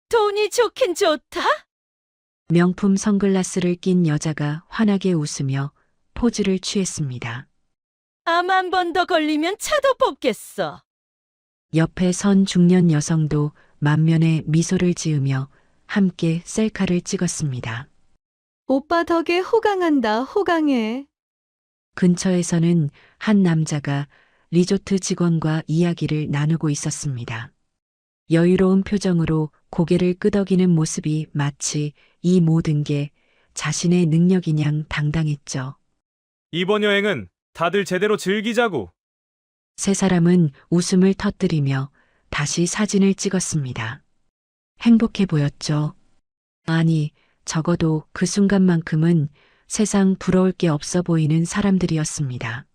돈이 좋긴 좋다? 명품 선글라스를 낀 여자가 환하게 웃으며 포즈를 취했습니다. 암 한 번 더 걸리면 차도 뽑겠어. 옆에 선 중년 여성도 만면에 미소를 지으며 함께 셀카를 찍었습니다. 오빠 덕에 호강한다, 호강해. 근처에서는 한 남자가 리조트 직원과 이야기를 나누고 있었습니다. 여유로운 표정으로 고개를 끄덕이는 모습이 마치 이 모든 게 자신의 능력이냥 당당했죠. 이번 여행은 다들 제대로 즐기자고. 세 사람은 웃음을 터뜨리며 다시 사진을 찍었습니다. 행복해 보였죠. 아니, 적어도 그 순간만큼은 세상 부러울 게 없어 보이는 사람들이었습니다.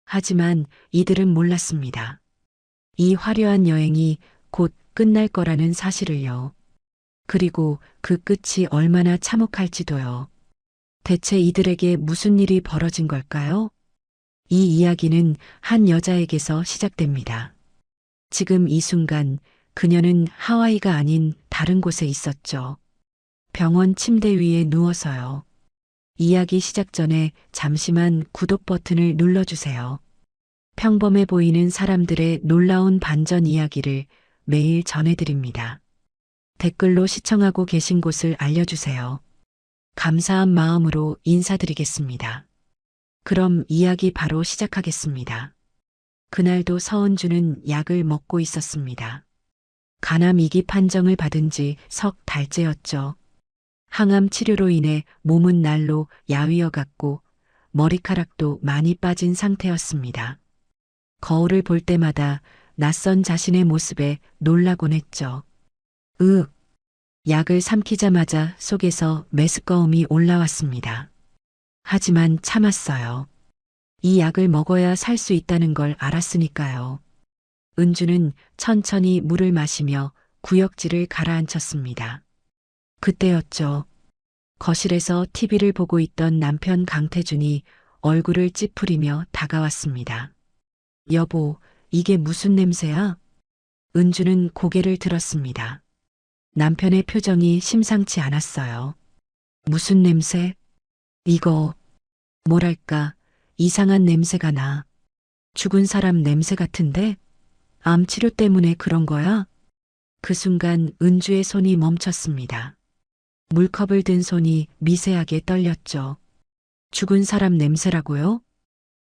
하지만 이들은 몰랐습니다. 이 화려한 여행이 곧 끝날 거라는 사실을요. 그리고 그 끝이 얼마나 참혹할지도요. 대체 이들에게 무슨 일이 벌어진 걸까요? 이 이야기는 한 여자에게서 시작됩니다. 지금 이 순간 그녀는 하와이가 아닌 다른 곳에 있었죠. 병원 침대 위에 누워서요. 이야기 시작 전에 잠시만 구독 버튼을 눌러주세요. 평범해 보이는 사람들의 놀라운 반전 이야기를 매일 전해드립니다. 댓글로 시청하고 계신 곳을 알려주세요. 감사한 마음으로 인사드리겠습니다. 그럼 이야기 바로 시작하겠습니다. 그날도 서은주는 약을 먹고 있었습니다. 간암 2기 판정을 받은 지 석 달째였죠. 항암 치료로 인해 몸은 날로 야위어갔고 머리카락도 많이 빠진 상태였습니다. 거울을 볼 때마다 낯선 자신의 모습에 놀라곤 했죠. 약을 삼키자마자 속에서 메스꺼움이 올라왔습니다. 하지만 참았어요. 이 약을 먹어야 살 수 있다는 걸 알았으니까요. 은주는 천천히 물을 마시며 구역질을 가라앉혔습니다. 그때였죠. 거실에서 TV를 보고 있던 남편 강태준이 얼굴을 찌푸리며 다가왔습니다. 여보, 이게 무슨 냄새야? 은주는 고개를 들었습니다. 남편의 표정이 심상치 않았어요. 무슨 냄새? 이거, 뭐랄까, 이상한 냄새가 나. 죽은 사람 냄새 같은데? 암 치료 때문에 그런 거야? 그 순간 은주의 손이 멈췄습니다. 물컵을 든 손이 미세하게 떨렸죠. 죽은 사람 냄새라고요?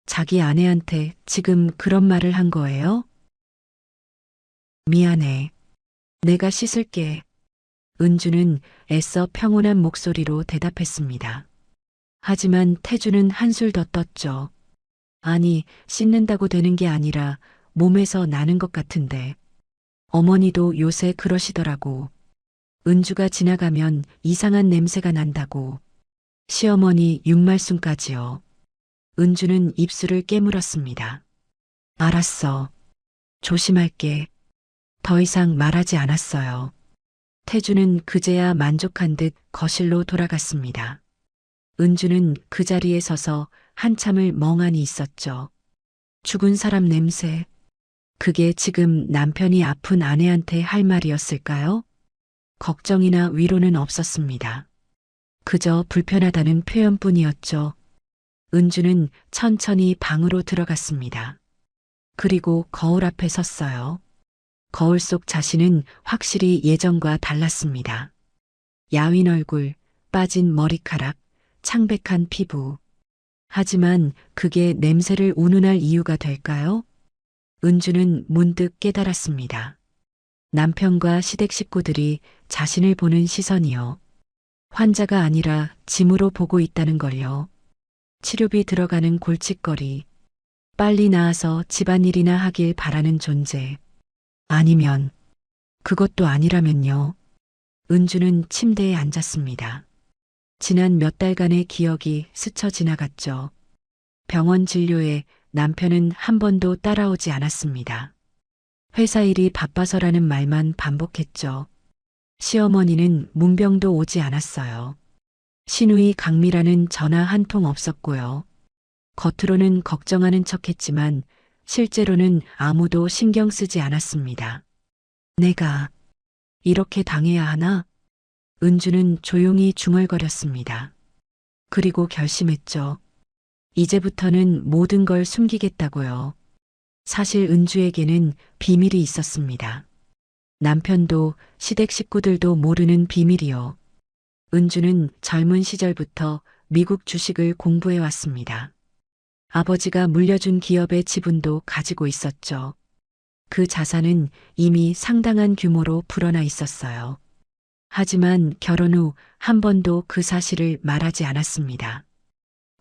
자기 아내한테 지금 그런 말을 한 거예요? 미안해. 내가 씻을게. 은주는 애써 평온한 목소리로 대답했습니다. 하지만 태주는 한술 더 떴죠. 아니, 씻는다고 되는 게 아니라 몸에서 나는 것 같은데. 어머니도 요새 그러시더라고. 은주가 지나가면 이상한 냄새가 난다고. 시어머니 육말순까지요. 은주는 입술을 깨물었습니다. 알았어. 조심할게. 더 이상 말하지 않았어요. 태주는 그제야 만족한 듯 거실로 돌아갔습니다. 은주는 그 자리에 서서 한참을 멍하니 있었죠. 죽은 사람 냄새. 그게 지금 남편이 아픈 아내한테 할 말이었을까요? 걱정이나 위로는 없었습니다. 그저 불편하다는 표현뿐이었죠. 은주는 천천히 방으로 들어갔습니다. 그리고 거울 앞에 섰어요. 거울 속 자신은 확실히 예전과 달랐습니다. 야윈 얼굴, 빠진 머리카락, 창백한 피부. 하지만 그게 냄새를 운운할 이유가 될까요? 은주는 문득 깨달았습니다. 남편과 시댁 식구들이 자신을 보는 시선이요. 환자가 아니라 짐으로 보고 있다는 걸요. 치료비 들어가는 골칫거리. 빨리 나아서 집안일이나 하길 바라는 존재. 아니면 그것도 아니라면요. 은주는 침대에 앉았습니다. 지난 몇 달간의 기억이 스쳐 지나갔죠. 병원 진료에 남편은 한 번도 따라오지 않았습니다. 회사 일이 바빠서라는 말만 반복했죠. 시어머니는 문병도 오지 않았어요. 시누이 강미라는 전화 한 통 없었고요. 겉으로는 걱정하는 척했지만 실제로는 아무도 신경 쓰지 않았습니다. 내가 이렇게 당해야 하나? 은주는 조용히 중얼거렸습니다. 그리고 결심했죠. 이제부터는 모든 걸 숨기겠다고요. 사실 은주에게는 비밀이 있었습니다. 남편도 시댁 식구들도 모르는 비밀이요. 은주는 젊은 시절부터 미국 주식을 공부해 왔습니다. 아버지가 물려준 기업의 지분도 가지고 있었죠. 그 자산은 이미 상당한 규모로 불어나 있었어요. 하지만 결혼 후 한 번도 그 사실을 말하지 않았습니다.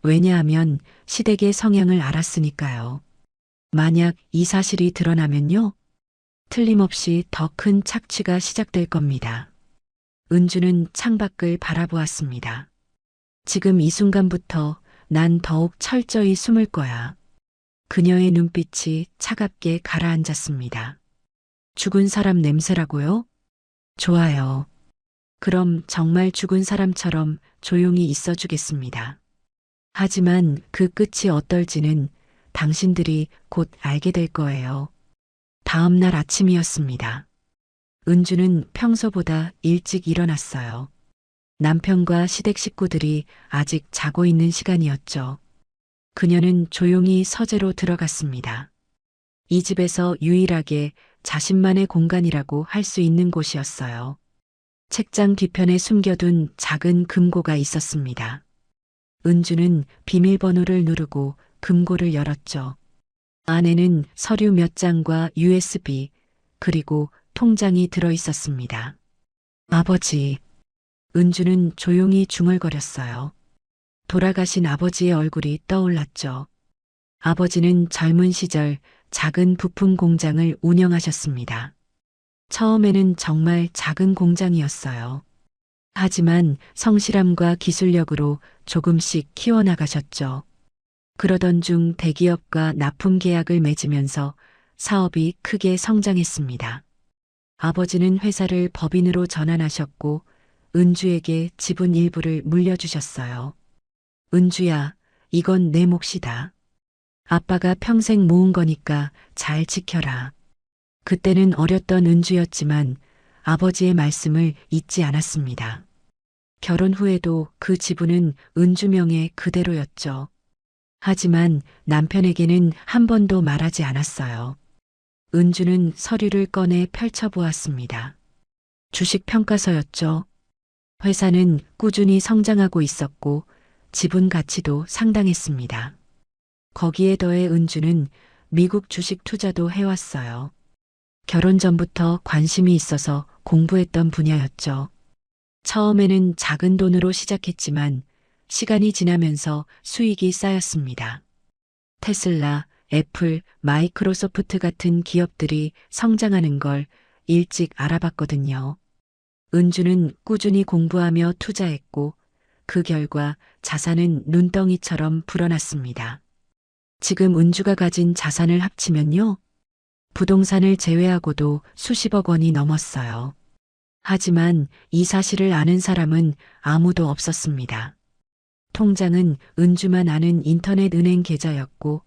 왜냐하면 시댁의 성향을 알았으니까요. 만약 이 사실이 드러나면요, 틀림없이 더 큰 착취가 시작될 겁니다. 은주는 창밖을 바라보았습니다. 지금 이 순간부터 난 더욱 철저히 숨을 거야. 그녀의 눈빛이 차갑게 가라앉았습니다. 죽은 사람 냄새라고요? 좋아요. 그럼 정말 죽은 사람처럼 조용히 있어 주겠습니다. 하지만 그 끝이 어떨지는 당신들이 곧 알게 될 거예요. 다음 날 아침이었습니다. 은주는 평소보다 일찍 일어났어요. 남편과 시댁 식구들이 아직 자고 있는 시간이었죠. 그녀는 조용히 서재로 들어갔습니다. 이 집에서 유일하게 자신만의 공간이라고 할 수 있는 곳이었어요. 책장 뒤편에 숨겨둔 작은 금고가 있었습니다. 은주는 비밀번호를 누르고 금고를 열었죠. 안에는 서류 몇 장과 USB, 그리고 통장이 들어 있었습니다. 아버지. 은주는 조용히 중얼거렸어요. 돌아가신 아버지의 얼굴이 떠올랐죠. 아버지는 젊은 시절 작은 부품 공장을 운영하셨습니다. 처음에는 정말 작은 공장이었어요. 하지만 성실함과 기술력으로 조금씩 키워나가셨죠. 그러던 중 대기업과 납품 계약을 맺으면서 사업이 크게 성장했습니다. 아버지는 회사를 법인으로 전환하셨고 은주에게 지분 일부를 물려주셨어요. 은주야, 이건 내 몫이다. 아빠가 평생 모은 거니까 잘 지켜라. 그때는 어렸던 은주였지만 아버지의 말씀을 잊지 않았습니다. 결혼 후에도 그 지분은 은주 명의 그대로였죠. 하지만 남편에게는 한 번도 말하지 않았어요. 은주는 서류를 꺼내 펼쳐보았습니다. 주식 평가서였죠. 회사는 꾸준히 성장하고 있었고 지분 가치도 상당했습니다. 거기에 더해 은주는 미국 주식 투자도 해왔어요. 결혼 전부터 관심이 있어서 공부했던 분야였죠. 처음에는 작은 돈으로 시작했지만 시간이 지나면서 수익이 쌓였습니다. 테슬라, 애플, 마이크로소프트 같은 기업들이 성장하는 걸 일찍 알아봤거든요. 은주는 꾸준히 공부하며 투자했고 그 결과 자산은 눈덩이처럼 불어났습니다. 지금 은주가 가진 자산을 합치면요, 부동산을 제외하고도 수십억 원이 넘었어요. 하지만 이 사실을 아는 사람은 아무도 없었습니다. 통장은 은주만 아는 인터넷 은행 계좌였고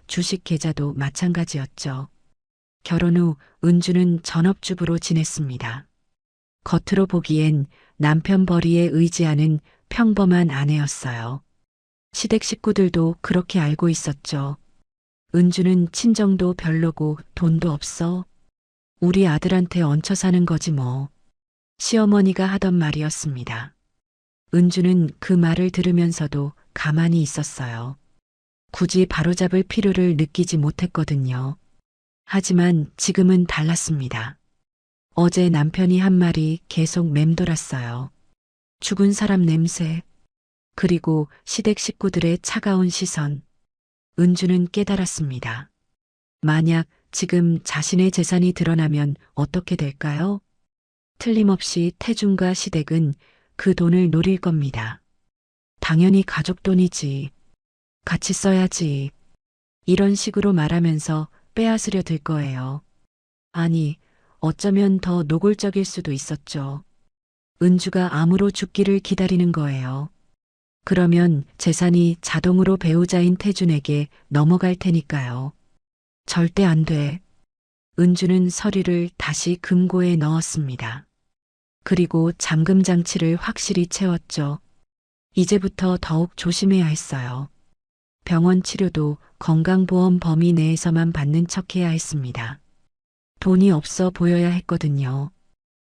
주식 계좌도 마찬가지였죠. 결혼 후 은주는 전업주부로 지냈습니다. 겉으로 보기엔 남편 벌이에 의지하는 평범한 아내였어요. 시댁 식구들도 그렇게 알고 있었죠. 은주는 친정도 별로고 돈도 없어. 우리 아들한테 얹혀 사는 거지 뭐. 시어머니가 하던 말이었습니다. 은주는 그 말을 들으면서도 가만히 있었어요. 굳이 바로잡을 필요를 느끼지 못했거든요. 하지만 지금은 달랐습니다. 어제 남편이 한 말이 계속 맴돌았어요. 죽은 사람 냄새, 그리고 시댁 식구들의 차가운 시선. 은주는 깨달았습니다. 만약 지금 자신의 재산이 드러나면 어떻게 될까요? 틀림없이 태중과 시댁은 그 돈을 노릴 겁니다. 당연히 가족 돈이지. 같이 써야지. 이런 식으로 말하면서 빼앗으려 들 거예요. 아니, 어쩌면 더 노골적일 수도 있었죠. 은주가 암으로 죽기를 기다리는 거예요. 그러면 재산이 자동으로 배우자인 태준에게 넘어갈 테니까요. 절대 안 돼. 은주는 서류를 다시 금고에 넣었습니다. 그리고 잠금 장치를 확실히 채웠죠. 이제부터 더욱 조심해야 했어요. 병원 치료도 건강보험 범위 내에서만 받는 척 해야 했습니다. 돈이 없어 보여야 했거든요.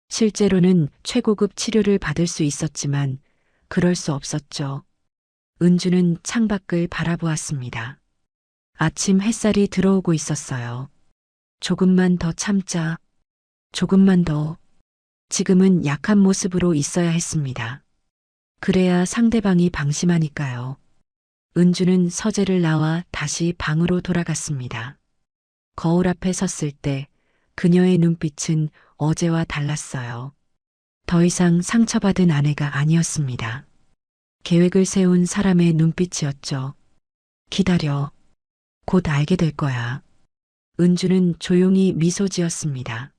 실제로는 최고급 치료를 받을 수 있었지만 그럴 수 없었죠. 은주는 창밖을 바라보았습니다. 아침 햇살이 들어오고 있었어요. 조금만 더 참자. 조금만 더. 지금은 약한 모습으로 있어야 했습니다. 그래야 상대방이 방심하니까요. 은주는 서재를 나와 다시 방으로 돌아갔습니다. 거울 앞에 섰을 때 그녀의 눈빛은 어제와 달랐어요. 더 이상 상처받은 아내가 아니었습니다. 계획을 세운 사람의 눈빛이었죠. 기다려. 곧 알게 될 거야. 은주는 조용히 미소 지었습니다.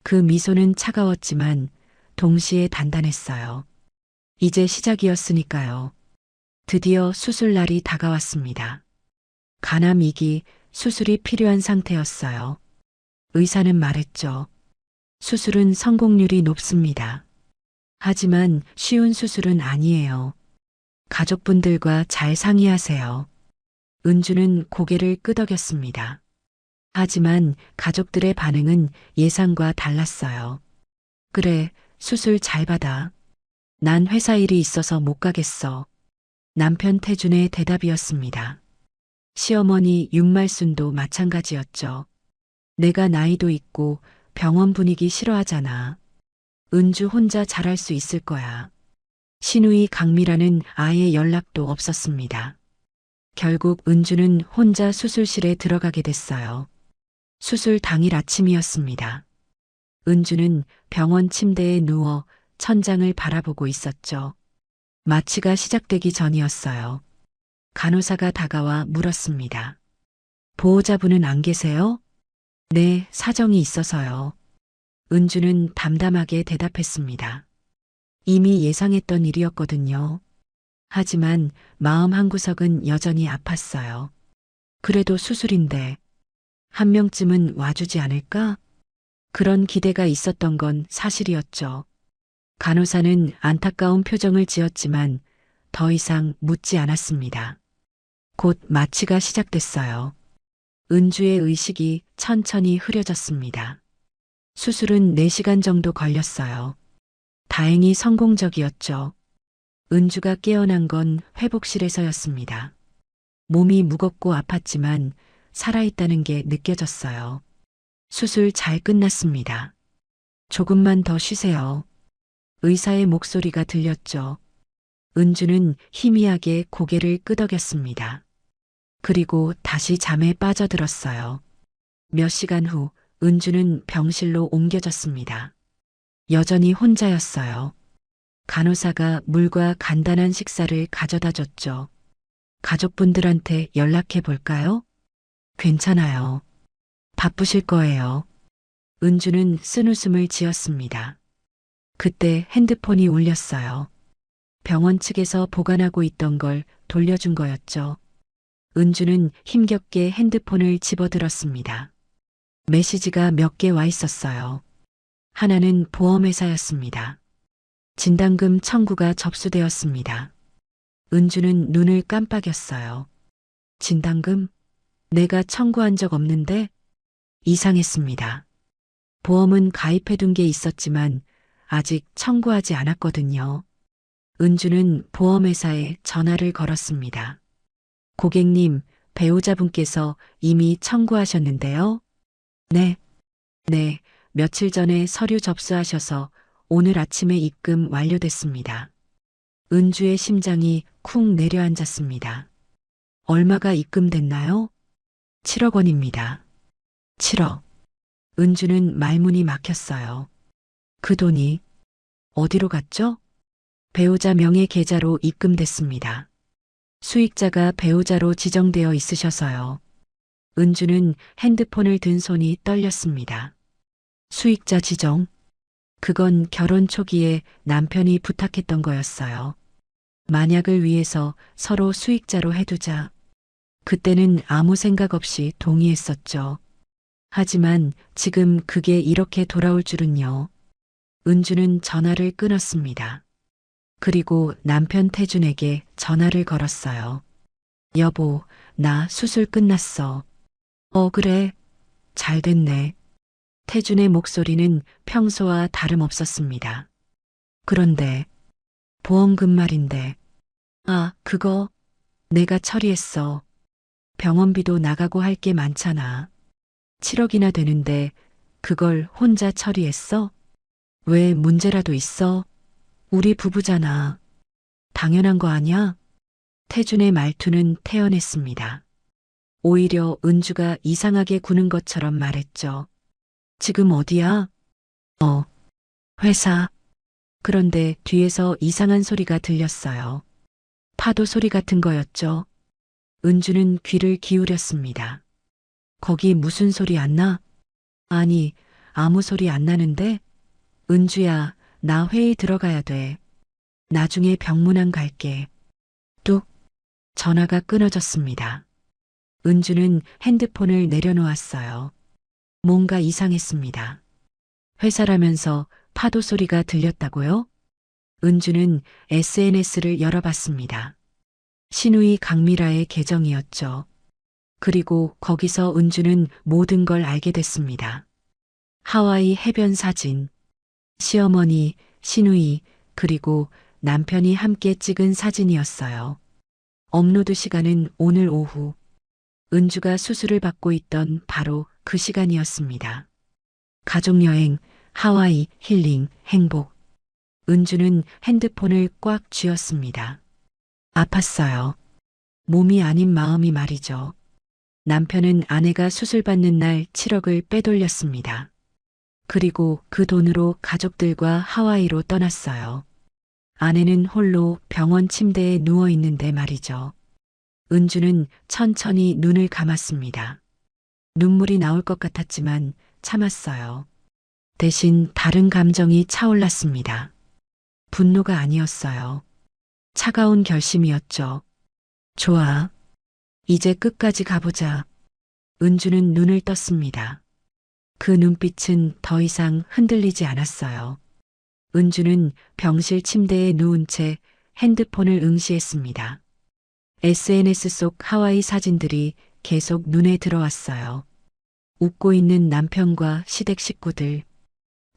그 미소는 차가웠지만 동시에 단단했어요. 이제 시작이었으니까요. 드디어 수술 날이 다가왔습니다. 간암 2기 수술이 필요한 상태였어요. 의사는 말했죠. 수술은 성공률이 높습니다. 하지만 쉬운 수술은 아니에요. 가족분들과 잘 상의하세요. 은주는 고개를 끄덕였습니다. 하지만 가족들의 반응은 예상과 달랐어요. 그래, 수술 잘 받아. 난 회사 일이 있어서 못 가겠어. 남편 태준의 대답이었습니다. 시어머니 윤말순도 마찬가지였죠. 내가 나이도 있고 병원 분위기 싫어하잖아. 은주 혼자 잘할 수 있을 거야. 신우이 강미라는 아예 연락도 없었습니다. 결국 은주는 혼자 수술실에 들어가게 됐어요. 수술 당일 아침이었습니다. 은주는 병원 침대에 누워 천장을 바라보고 있었죠. 마취가 시작되기 전이었어요. 간호사가 다가와 물었습니다. 보호자분은 안 계세요? 네, 사정이 있어서요. 은주는 담담하게 대답했습니다. 이미 예상했던 일이었거든요. 하지만 마음 한구석은 여전히 아팠어요. 그래도 수술인데 한 명쯤은 와주지 않을까? 그런 기대가 있었던 건 사실이었죠. 간호사는 안타까운 표정을 지었지만 더 이상 묻지 않았습니다. 곧 마취가 시작됐어요. 은주의 의식이 천천히 흐려졌습니다. 수술은 4시간 정도 걸렸어요. 다행히 성공적이었죠. 은주가 깨어난 건 회복실에서였습니다. 몸이 무겁고 아팠지만 살아있다는 게 느껴졌어요. 수술 잘 끝났습니다. 조금만 더 쉬세요. 의사의 목소리가 들렸죠. 은주는 희미하게 고개를 끄덕였습니다. 그리고 다시 잠에 빠져들었어요. 몇 시간 후 은주는 병실로 옮겨졌습니다. 여전히 혼자였어요. 간호사가 물과 간단한 식사를 가져다 줬죠. 가족분들한테 연락해 볼까요? 괜찮아요. 바쁘실 거예요. 은주는 쓴웃음을 지었습니다. 그때 핸드폰이 울렸어요. 병원 측에서 보관하고 있던 걸 돌려준 거였죠. 은주는 힘겹게 핸드폰을 집어들었습니다. 메시지가 몇 개 와 있었어요. 하나는 보험회사였습니다. 진단금 청구가 접수되었습니다. 은주는 눈을 깜빡였어요. 진단금? 내가 청구한 적 없는데? 이상했습니다. 보험은 가입해둔 게 있었지만 아직 청구하지 않았거든요. 은주는 보험회사에 전화를 걸었습니다. 고객님, 배우자분께서 이미 청구하셨는데요? 네. 며칠 전에 서류 접수하셔서 오늘 아침에 입금 완료됐습니다. 은주의 심장이 쿵 내려앉았습니다. 얼마가 입금됐나요? 7억 원입니다. 7억. 은주는 말문이 막혔어요. 그 돈이 어디로 갔죠? 배우자 명의 계좌로 입금됐습니다. 수익자가 배우자로 지정되어 있으셔서요. 은주는 핸드폰을 든 손이 떨렸습니다. 수익자 지정? 그건 결혼 초기에 남편이 부탁했던 거였어요. 만약을 위해서 서로 수익자로 해두자. 그때는 아무 생각 없이 동의했었죠. 하지만 지금 그게 이렇게 돌아올 줄은요. 은주는 전화를 끊었습니다. 그리고 남편 태준에게 전화를 걸었어요. 여보, 나 수술 끝났어. 그래. 잘 됐네. 태준의 목소리는 평소와 다름없었습니다. 그런데 보험금 말인데. 그거 내가 처리했어. 병원비도 나가고 할 게 많잖아. 7억이나 되는데 그걸 혼자 처리했어? 왜 문제라도 있어? 우리 부부잖아. 당연한 거 아냐? 태준의 말투는 태연했습니다. 오히려 은주가 이상하게 구는 것처럼 말했죠. 지금 어디야? 회사. 그런데 뒤에서 이상한 소리가 들렸어요. 파도 소리 같은 거였죠. 은주는 귀를 기울였습니다. 거기 무슨 소리 안 나? 아니, 아무 소리 안 나는데? 은주야, 나 회의 들어가야 돼. 나중에 병문안 갈게. 뚝. 전화가 끊어졌습니다. 은주는 핸드폰을 내려놓았어요. 뭔가 이상했습니다. 회사라면서 파도 소리가 들렸다고요? 은주는 SNS를 열어봤습니다. 신우이 강미라의 계정이었죠. 그리고 거기서 은주는 모든 걸 알게 됐습니다. 하와이 해변 사진, 시어머니, 신우이, 그리고 남편이 함께 찍은 사진이었어요. 업로드 시간은 오늘 오후. 은주가 수술을 받고 있던 바로 그 시간이었습니다. 가족여행, 하와이, 힐링, 행복. 은주는 핸드폰을 꽉 쥐었습니다. 아팠어요. 몸이 아닌 마음이 말이죠. 남편은 아내가 수술받는 날 7억을 빼돌렸습니다. 그리고 그 돈으로 가족들과 하와이로 떠났어요. 아내는 홀로 병원 침대에 누워 있는데 말이죠. 은주는 천천히 눈을 감았습니다. 눈물이 나올 것 같았지만 참았어요. 대신 다른 감정이 차올랐습니다. 분노가 아니었어요. 차가운 결심이었죠. 좋아. 이제 끝까지 가보자. 은주는 눈을 떴습니다. 그 눈빛은 더 이상 흔들리지 않았어요. 은주는 병실 침대에 누운 채 핸드폰을 응시했습니다. SNS 속 하와이 사진들이 계속 눈에 들어왔어요. 웃고 있는 남편과 시댁 식구들.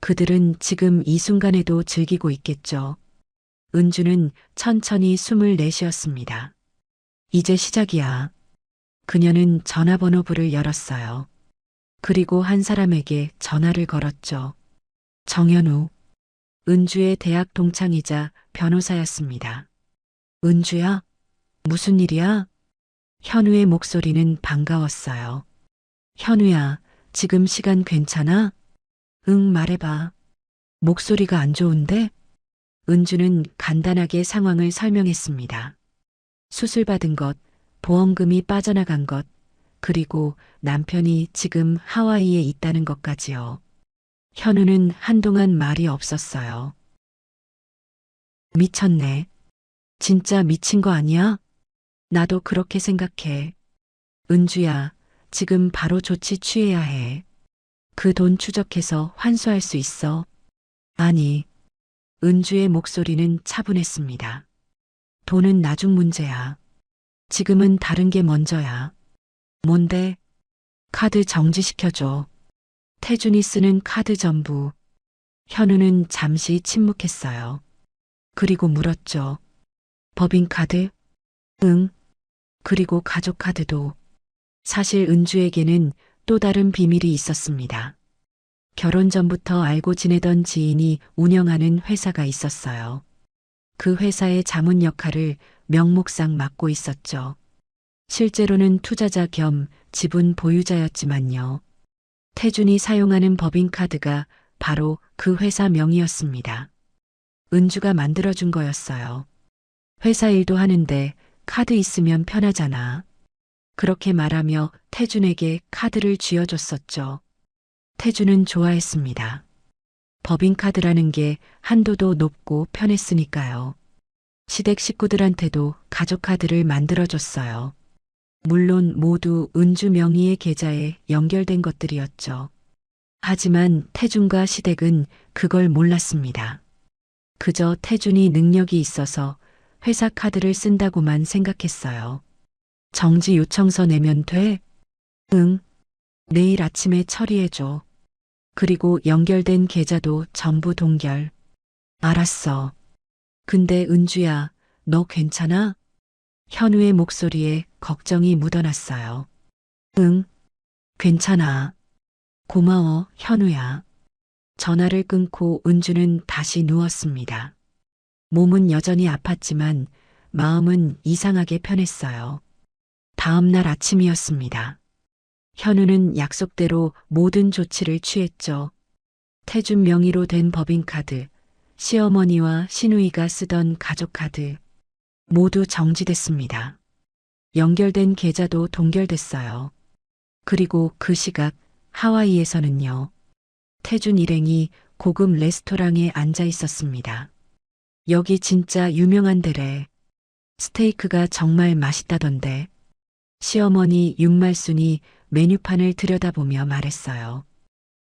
그들은 지금 이 순간에도 즐기고 있겠죠. 은주는 천천히 숨을 내쉬었습니다. 이제 시작이야. 그녀는 전화번호부를 열었어요. 그리고 한 사람에게 전화를 걸었죠. 정현우. 은주의 대학 동창이자 변호사였습니다. 은주야? 무슨 일이야? 현우의 목소리는 반가웠어요. 현우야, 지금 시간 괜찮아? 응, 말해봐. 목소리가 안 좋은데? 은주는 간단하게 상황을 설명했습니다. 수술받은 것, 보험금이 빠져나간 것, 그리고 남편이 지금 하와이에 있다는 것까지요. 현우는 한동안 말이 없었어요. 미쳤네. 진짜 미친 거 아니야? 나도 그렇게 생각해. 은주야, 지금 바로 조치 취해야 해. 그 돈 추적해서 환수할 수 있어. 아니. 은주의 목소리는 차분했습니다. 돈은 나중 문제야. 지금은 다른 게 먼저야. 뭔데? 카드 정지시켜줘. 태준이 쓰는 카드 전부. 현우는 잠시 침묵했어요. 그리고 물었죠. 법인카드? 응. 그리고 가족카드도. 사실 은주에게는 또 다른 비밀이 있었습니다. 결혼 전부터 알고 지내던 지인이 운영하는 회사가 있었어요. 그 회사의 자문 역할을 명목상 맡고 있었죠. 실제로는 투자자 겸 지분 보유자였지만요. 태준이 사용하는 법인카드가 바로 그 회사 명이었습니다. 은주가 만들어준 거였어요. 회사 일도 하는데 카드 있으면 편하잖아. 그렇게 말하며 태준에게 카드를 쥐어줬었죠. 태준은 좋아했습니다. 법인카드라는 게 한도도 높고 편했으니까요. 시댁 식구들한테도 가족카드를 만들어줬어요. 물론 모두 은주 명의의 계좌에 연결된 것들이었죠. 하지만 태준과 시댁은 그걸 몰랐습니다. 그저 태준이 능력이 있어서 회사 카드를 쓴다고만 생각했어요. 정지 요청서 내면 돼? 응. 내일 아침에 처리해줘. 그리고 연결된 계좌도 전부 동결. 알았어. 근데 은주야, 너 괜찮아? 현우의 목소리에 걱정이 묻어났어요. 응, 괜찮아. 고마워, 현우야. 전화를 끊고 은주는 다시 누웠습니다. 몸은 여전히 아팠지만 마음은 이상하게 편했어요. 다음 날 아침이었습니다. 현우는 약속대로 모든 조치를 취했죠. 태준 명의로 된 법인카드, 시어머니와 시누이가 쓰던 가족카드, 모두 정지됐습니다. 연결된 계좌도 동결됐어요. 그리고 그 시각 하와이에서는요. 태준 일행이 고급 레스토랑에 앉아 있었습니다. 여기 진짜 유명한 데래. 스테이크가 정말 맛있다던데. 시어머니 윤말순이 메뉴판을 들여다보며 말했어요.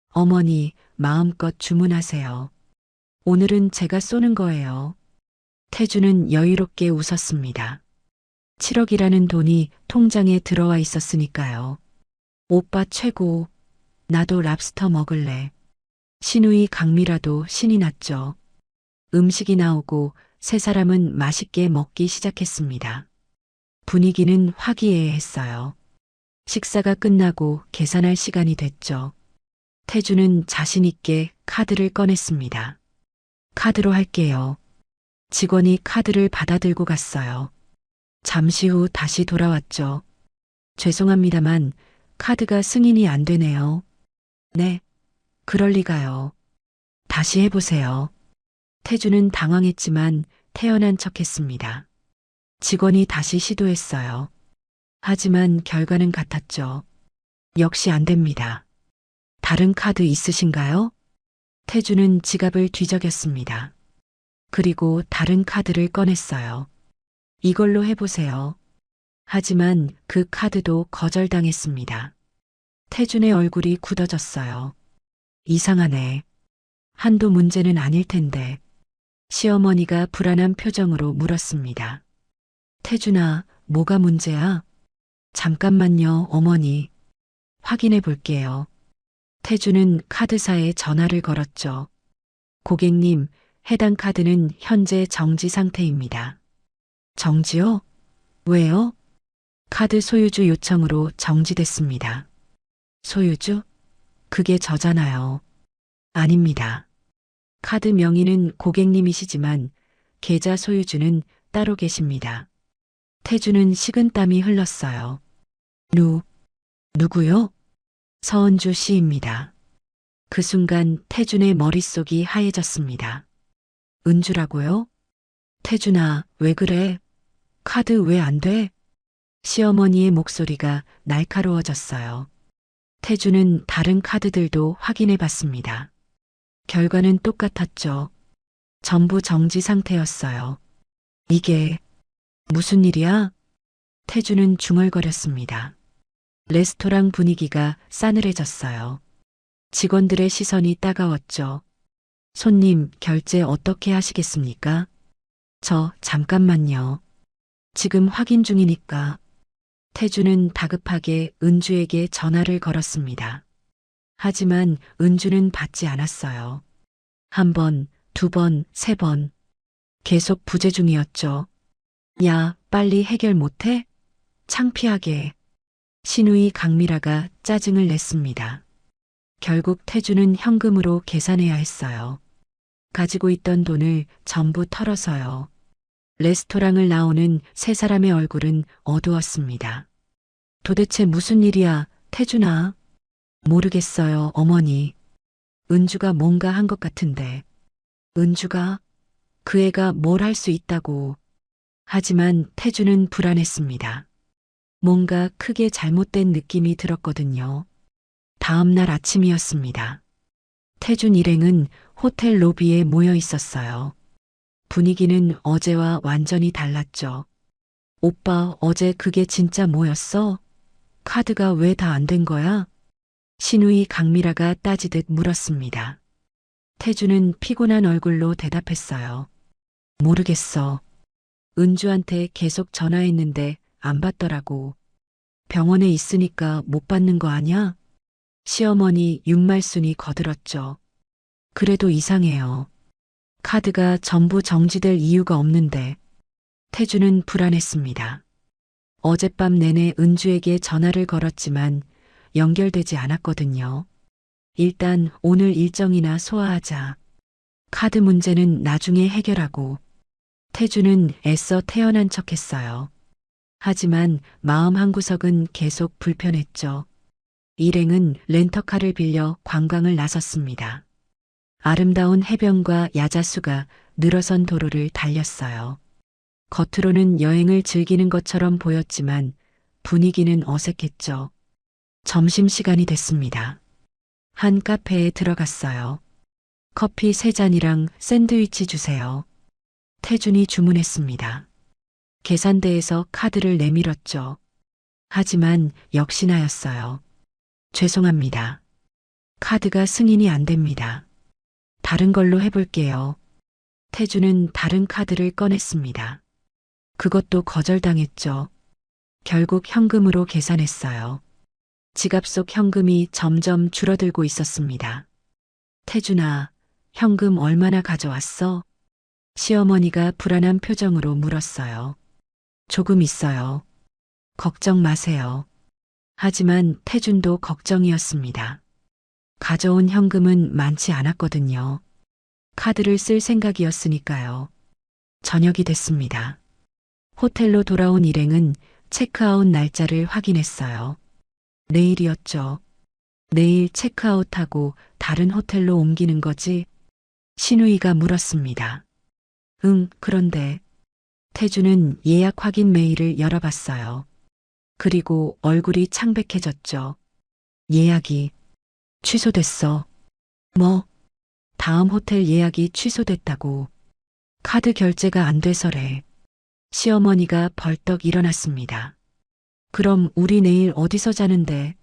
어머니, 마음껏 주문하세요. 오늘은 제가 쏘는 거예요. 태주는 여유롭게 웃었습니다. 7억이라는 돈이 통장에 들어와 있었으니까요. 오빠 최고. 나도 랍스터 먹을래. 시누이 강미라도 신이 났죠. 음식이 나오고 세 사람은 맛있게 먹기 시작했습니다. 분위기는 화기애애했어요. 식사가 끝나고 계산할 시간이 됐죠. 태주는 자신 있게 카드를 꺼냈습니다. 카드로 할게요. 직원이 카드를 받아들고 갔어요. 잠시 후 다시 돌아왔죠. 죄송합니다만 카드가 승인이 안 되네요. 네, 그럴 리가요. 다시 해보세요. 태주는 당황했지만 태연한 척했습니다. 직원이 다시 시도했어요. 하지만 결과는 같았죠. 역시 안 됩니다. 다른 카드 있으신가요? 태주는 지갑을 뒤적였습니다. 그리고 다른 카드를 꺼냈어요. 이걸로 해보세요. 하지만 그 카드도 거절당했습니다. 태준의 얼굴이 굳어졌어요. 이상하네. 한두 문제는 아닐 텐데. 시어머니가 불안한 표정으로 물었습니다. 태준아, 뭐가 문제야? 잠깐만요, 어머니. 확인해 볼게요. 태준은 카드사에 전화를 걸었죠. 고객님, 해당 카드는 현재 정지 상태입니다. 정지요? 왜요? 카드 소유주 요청으로 정지됐습니다. 소유주? 그게 저잖아요. 아닙니다. 카드 명의는 고객님이시지만 계좌 소유주는 따로 계십니다. 태주는 식은땀이 흘렀어요. 누구요? 서은주 씨입니다. 그 순간 태준의 머릿속이 하얘졌습니다. 은주라고요? 태준아, 왜 그래? 카드 왜 안 돼? 시어머니의 목소리가 날카로워졌어요. 태준은 다른 카드들도 확인해 봤습니다. 결과는 똑같았죠. 전부 정지 상태였어요. 이게 무슨 일이야? 태준은 중얼거렸습니다. 레스토랑 분위기가 싸늘해졌어요. 직원들의 시선이 따가웠죠. 손님, 결제 어떻게 하시겠습니까? 잠깐만요. 지금 확인 중이니까. 태준은 다급하게 은주에게 전화를 걸었습니다. 하지만 은주는 받지 않았어요. 한 번, 두 번, 세 번. 계속 부재 중이었죠. 야, 빨리 해결 못해? 창피하게. 시누이 강미라가 짜증을 냈습니다. 결국 태주는 현금으로 계산해야 했어요. 가지고 있던 돈을 전부 털어서요. 레스토랑을 나오는 세 사람의 얼굴은 어두웠습니다. 도대체 무슨 일이야, 태준아? 모르겠어요, 어머니. 은주가 뭔가 한 것 같은데. 은주가? 그 애가 뭘 할 수 있다고. 하지만 태주는 불안했습니다. 뭔가 크게 잘못된 느낌이 들었거든요. 다음 날 아침이었습니다. 태준 일행은 호텔 로비에 모여 있었어요. 분위기는 어제와 완전히 달랐죠. 오빠, 어제 그게 진짜 뭐였어? 카드가 왜 다 안 된 거야? 신우이 강미라가 따지듯 물었습니다. 태주는 피곤한 얼굴로 대답했어요. 모르겠어. 은주한테 계속 전화했는데 안 받더라고. 병원에 있으니까 못 받는 거 아냐? 시어머니 윤말순이 거들었죠. 그래도 이상해요. 카드가 전부 정지될 이유가 없는데. 태주는 불안했습니다. 어젯밤 내내 은주에게 전화를 걸었지만 연결되지 않았거든요. 일단 오늘 일정이나 소화하자. 카드 문제는 나중에 해결하고. 태주는 애써 태연한 척했어요. 하지만 마음 한구석은 계속 불편했죠. 일행은 렌터카를 빌려 관광을 나섰습니다. 아름다운 해변과 야자수가 늘어선 도로를 달렸어요. 겉으로는 여행을 즐기는 것처럼 보였지만 분위기는 어색했죠. 점심시간이 됐습니다. 한 카페에 들어갔어요. 커피 3잔이랑 샌드위치 주세요. 태준이 주문했습니다. 계산대에서 카드를 내밀었죠. 하지만 역시나였어요. 죄송합니다. 카드가 승인이 안 됩니다. 다른 걸로 해볼게요. 태주는 다른 카드를 꺼냈습니다. 그것도 거절당했죠. 결국 현금으로 계산했어요. 지갑 속 현금이 점점 줄어들고 있었습니다. 태준아, 현금 얼마나 가져왔어? 시어머니가 불안한 표정으로 물었어요. 조금 있어요. 걱정 마세요. 하지만 태준도 걱정이었습니다. 가져온 현금은 많지 않았거든요. 카드를 쓸 생각이었으니까요. 저녁이 됐습니다. 호텔로 돌아온 일행은 체크아웃 날짜를 확인했어요. 내일이었죠. 내일 체크아웃하고 다른 호텔로 옮기는 거지? 신우이가 물었습니다. 응, 그런데. 태주는 예약 확인 메일을 열어봤어요. 그리고 얼굴이 창백해졌죠. 예약이 취소됐어. 뭐? 다음 호텔 예약이 취소됐다고. 카드 결제가 안 돼서래. 시어머니가 벌떡 일어났습니다. 그럼 우리 내일 어디서 자는데?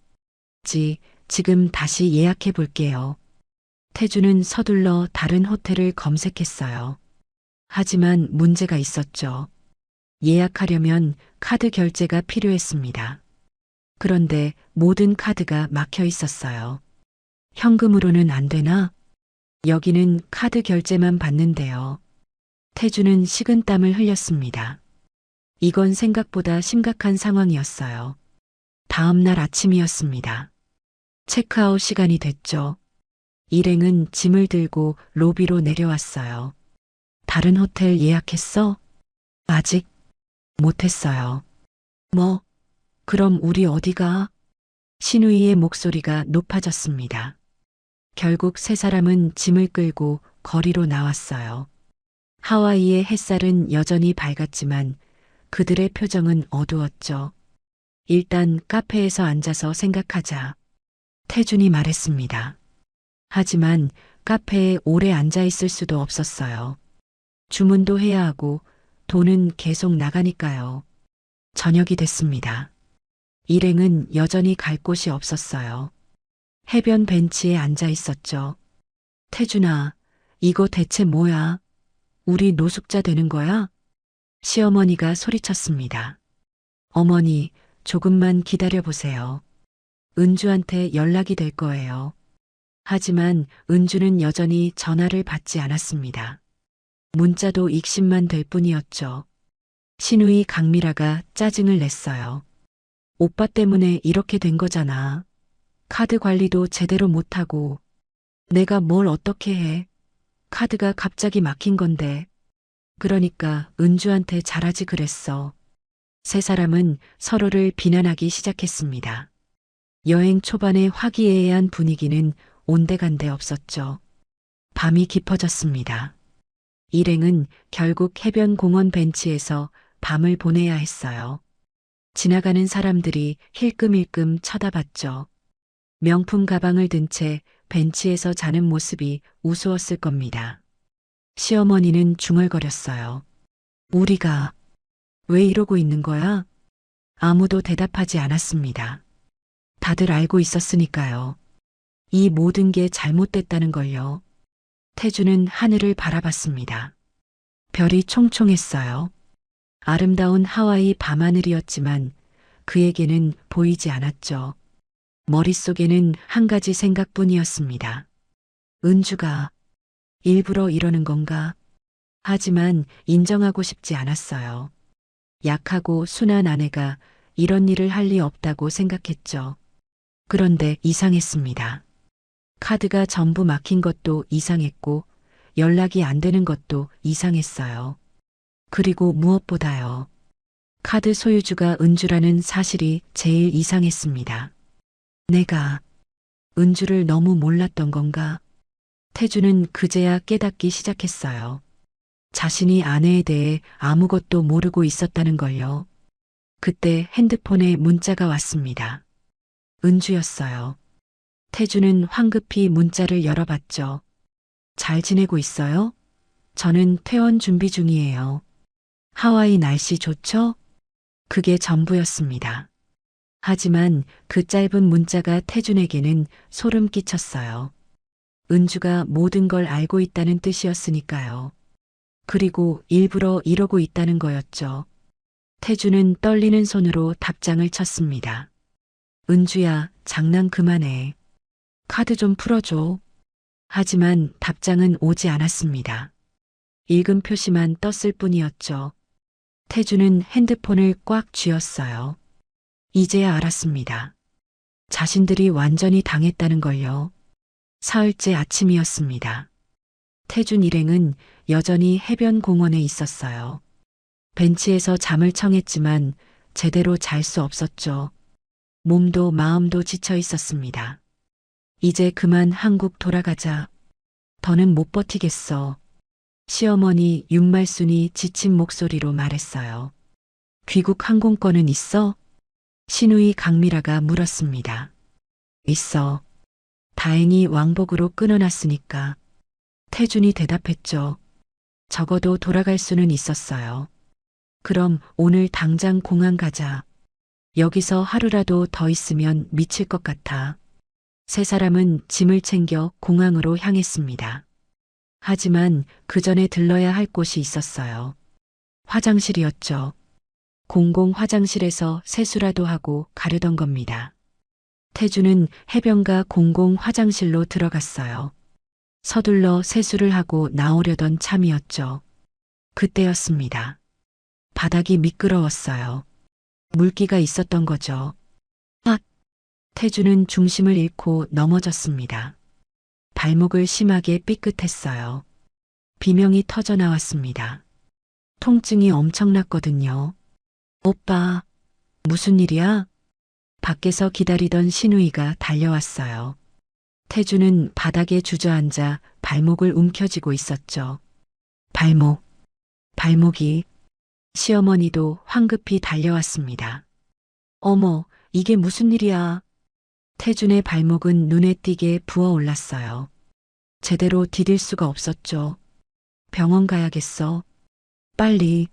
지금 다시 예약해 볼게요. 태주는 서둘러 다른 호텔을 검색했어요. 하지만 문제가 있었죠. 예약하려면 카드 결제가 필요했습니다. 그런데 모든 카드가 막혀 있었어요. 현금으로는 안 되나? 여기는 카드 결제만 받는데요. 태주는 식은땀을 흘렸습니다. 이건 생각보다 심각한 상황이었어요. 다음 날 아침이었습니다. 체크아웃 시간이 됐죠. 일행은 짐을 들고 로비로 내려왔어요. 다른 호텔 예약했어? 아직 못했어요. 뭐? 그럼 우리 어디가? 신우이의 목소리가 높아졌습니다. 결국 세 사람은 짐을 끌고 거리로 나왔어요. 하와이의 햇살은 여전히 밝았지만 그들의 표정은 어두웠죠. 일단 카페에서 앉아서 생각하자. 태준이 말했습니다. 하지만 카페에 오래 앉아 있을 수도 없었어요. 주문도 해야 하고 돈은 계속 나가니까요. 저녁이 됐습니다. 일행은 여전히 갈 곳이 없었어요. 해변 벤치에 앉아 있었죠. 태준아, 이거 대체 뭐야? 우리 노숙자 되는 거야? 시어머니가 소리쳤습니다. 어머니, 조금만 기다려 보세요. 은주한테 연락이 될 거예요. 하지만 은주는 여전히 전화를 받지 않았습니다. 문자도 익십만 될 뿐이었죠. 신우이 강미라가 짜증을 냈어요. 오빠 때문에 이렇게 된 거잖아. 카드 관리도 제대로 못하고. 내가 뭘 어떻게 해. 카드가 갑자기 막힌 건데. 그러니까 은주한테 잘하지 그랬어. 세 사람은 서로를 비난하기 시작했습니다. 여행 초반의 화기애애한 분위기는 온데간데 없었죠. 밤이 깊어졌습니다. 일행은 결국 해변 공원 벤치에서 밤을 보내야 했어요. 지나가는 사람들이 힐끔힐끔 쳐다봤죠. 명품 가방을 든 채 벤치에서 자는 모습이 우스웠을 겁니다. 시어머니는 중얼거렸어요. 우리가 왜 이러고 있는 거야? 아무도 대답하지 않았습니다. 다들 알고 있었으니까요. 이 모든 게 잘못됐다는 걸요. 태주는 하늘을 바라봤습니다. 별이 총총했어요. 아름다운 하와이 밤하늘이었지만 그에게는 보이지 않았죠. 머릿속에는 한 가지 생각뿐이었습니다. 은주가 일부러 이러는 건가? 하지만 인정하고 싶지 않았어요. 약하고 순한 아내가 이런 일을 할 리 없다고 생각했죠. 그런데 이상했습니다. 카드가 전부 막힌 것도 이상했고 연락이 안 되는 것도 이상했어요. 그리고 무엇보다요. 카드 소유주가 은주라는 사실이 제일 이상했습니다. 내가 은주를 너무 몰랐던 건가? 태주는 그제야 깨닫기 시작했어요. 자신이 아내에 대해 아무것도 모르고 있었다는 걸요. 그때 핸드폰에 문자가 왔습니다. 은주였어요. 태주는 황급히 문자를 열어봤죠. 잘 지내고 있어요? 저는 퇴원 준비 중이에요. 하와이 날씨 좋죠? 그게 전부였습니다. 하지만 그 짧은 문자가 태준에게는 소름 끼쳤어요. 은주가 모든 걸 알고 있다는 뜻이었으니까요. 그리고 일부러 이러고 있다는 거였죠. 태준은 떨리는 손으로 답장을 쳤습니다. 은주야, 장난 그만해. 카드 좀 풀어줘. 하지만 답장은 오지 않았습니다. 읽은 표시만 떴을 뿐이었죠. 태주는 핸드폰을 꽉 쥐었어요. 이제야 알았습니다. 자신들이 완전히 당했다는 걸요. 사흘째 아침이었습니다. 태준 일행은 여전히 해변 공원에 있었어요. 벤치에서 잠을 청했지만 제대로 잘 수 없었죠. 몸도 마음도 지쳐 있었습니다. 이제 그만 한국 돌아가자. 더는 못 버티겠어. 시어머니 윤말순이 지친 목소리로 말했어요. 귀국 항공권은 있어? 시누이 강미라가 물었습니다. 있어. 다행히 왕복으로 끊어놨으니까. 태준이 대답했죠. 적어도 돌아갈 수는 있었어요. 그럼 오늘 당장 공항 가자. 여기서 하루라도 더 있으면 미칠 것 같아. 세 사람은 짐을 챙겨 공항으로 향했습니다. 하지만 그 전에 들러야 할 곳이 있었어요. 화장실이었죠. 공공 화장실에서 세수라도 하고 가려던 겁니다. 태주는 해변가 공공 화장실로 들어갔어요. 서둘러 세수를 하고 나오려던 참이었죠. 그때였습니다. 바닥이 미끄러웠어요. 물기가 있었던 거죠. 아! 태주는 중심을 잃고 넘어졌습니다. 발목을 심하게 삐끗했어요. 비명이 터져 나왔습니다. 통증이 엄청났거든요. 오빠, 무슨 일이야? 밖에서 기다리던 시누이가 달려왔어요. 태주는 바닥에 주저앉아 발목을 움켜쥐고 있었죠. 발목이. 시어머니도 황급히 달려왔습니다. 어머, 이게 무슨 일이야? 태준의 발목은 눈에 띄게 부어올랐어요. 제대로 디딜 수가 없었죠. 병원 가야겠어. 빨리.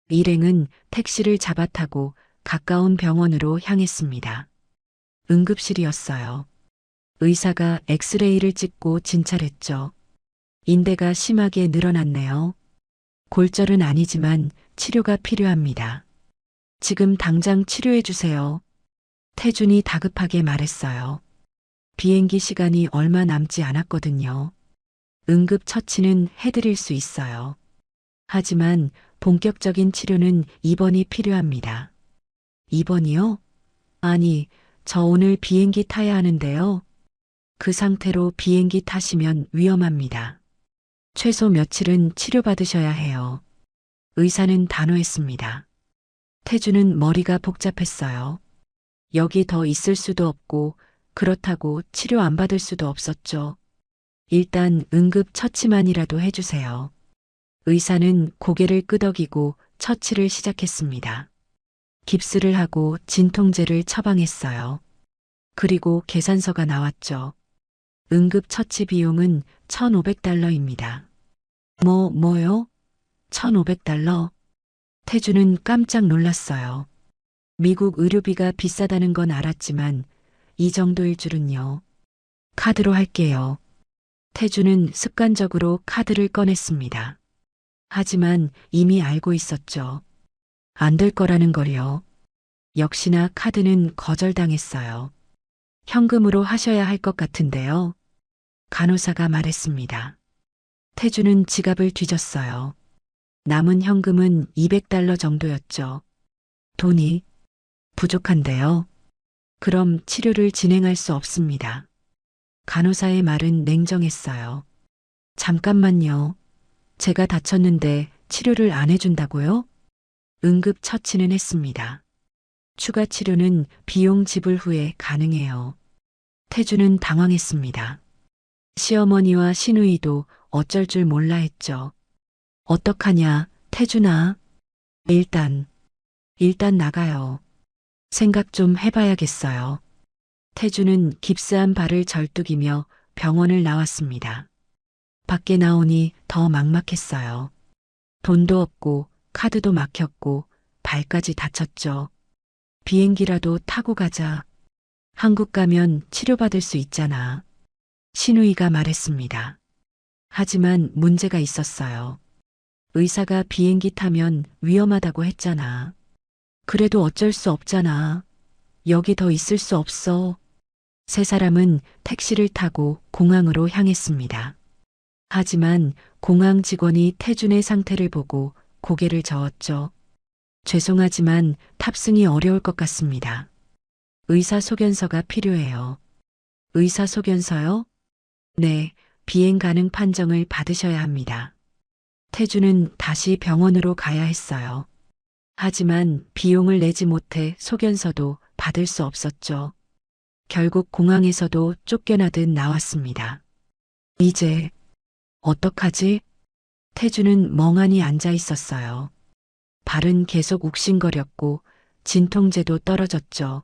일행은 택시를 잡아타고 가까운 병원으로 향했습니다. 응급실이었어요. 의사가 엑스레이를 찍고 진찰했죠. 인대가 심하게 늘어났네요. 골절은 아니지만 치료가 필요합니다. 지금 당장 치료해 주세요. 태준이 다급하게 말했어요. 비행기 시간이 얼마 남지 않았거든요. 응급 처치는 해드릴 수 있어요. 하지만 본격적인 치료는 입원이 필요합니다. 입원이요? 아니, 저 오늘 비행기 타야 하는데요. 그 상태로 비행기 타시면 위험합니다. 최소 며칠은 치료받으셔야 해요. 의사는 단호했습니다. 태주는 머리가 복잡했어요. 여기 더 있을 수도 없고 그렇다고 치료 안 받을 수도 없었죠. 일단 응급 처치만이라도 해주세요. 의사는 고개를 끄덕이고 처치를 시작했습니다. 깁스를 하고 진통제를 처방했어요. 그리고 계산서가 나왔죠. 응급 처치 비용은 $1,500입니다. 뭐요? $1,500? 태주는 깜짝 놀랐어요. 미국 의료비가 비싸다는 건 알았지만 이 정도일 줄은요. 카드로 할게요. 태주는 습관적으로 카드를 꺼냈습니다. 하지만 이미 알고 있었죠. 안 될 거라는 걸요. 역시나 카드는 거절당했어요. 현금으로 하셔야 할 것 같은데요. 간호사가 말했습니다. 태주는 지갑을 뒤졌어요. 남은 현금은 200달러 정도였죠. 돈이 부족한데요. 그럼 치료를 진행할 수 없습니다. 간호사의 말은 냉정했어요. 잠깐만요. 제가 다쳤는데 치료를 안 해준다고요? 응급 처치는 했습니다. 추가 치료는 비용 지불 후에 가능해요. 태주는 당황했습니다. 시어머니와 시누이도 어쩔 줄 몰라 했죠. 어떡하냐, 태준아. 일단 나가요. 생각 좀 해봐야겠어요. 태주는 깁스한 발을 절뚝이며 병원을 나왔습니다. 밖에 나오니 더 막막했어요. 돈도 없고 카드도 막혔고 발까지 다쳤죠. 비행기라도 타고 가자. 한국 가면 치료받을 수 있잖아. 시누이가 말했습니다. 하지만 문제가 있었어요. 의사가 비행기 타면 위험하다고 했잖아. 그래도 어쩔 수 없잖아. 여기 더 있을 수 없어. 세 사람은 택시를 타고 공항으로 향했습니다. 하지만 공항 직원이 태준의 상태를 보고 고개를 저었죠. 죄송하지만 탑승이 어려울 것 같습니다. 의사소견서가 필요해요. 의사소견서요? 네, 비행 가능 판정을 받으셔야 합니다. 태주는 다시 병원으로 가야 했어요. 하지만 비용을 내지 못해 소견서도 받을 수 없었죠. 결국 공항에서도 쫓겨나듯 나왔습니다. 이제 어떡하지? 태주는 멍하니 앉아 있었어요. 발은 계속 욱신거렸고 진통제도 떨어졌죠.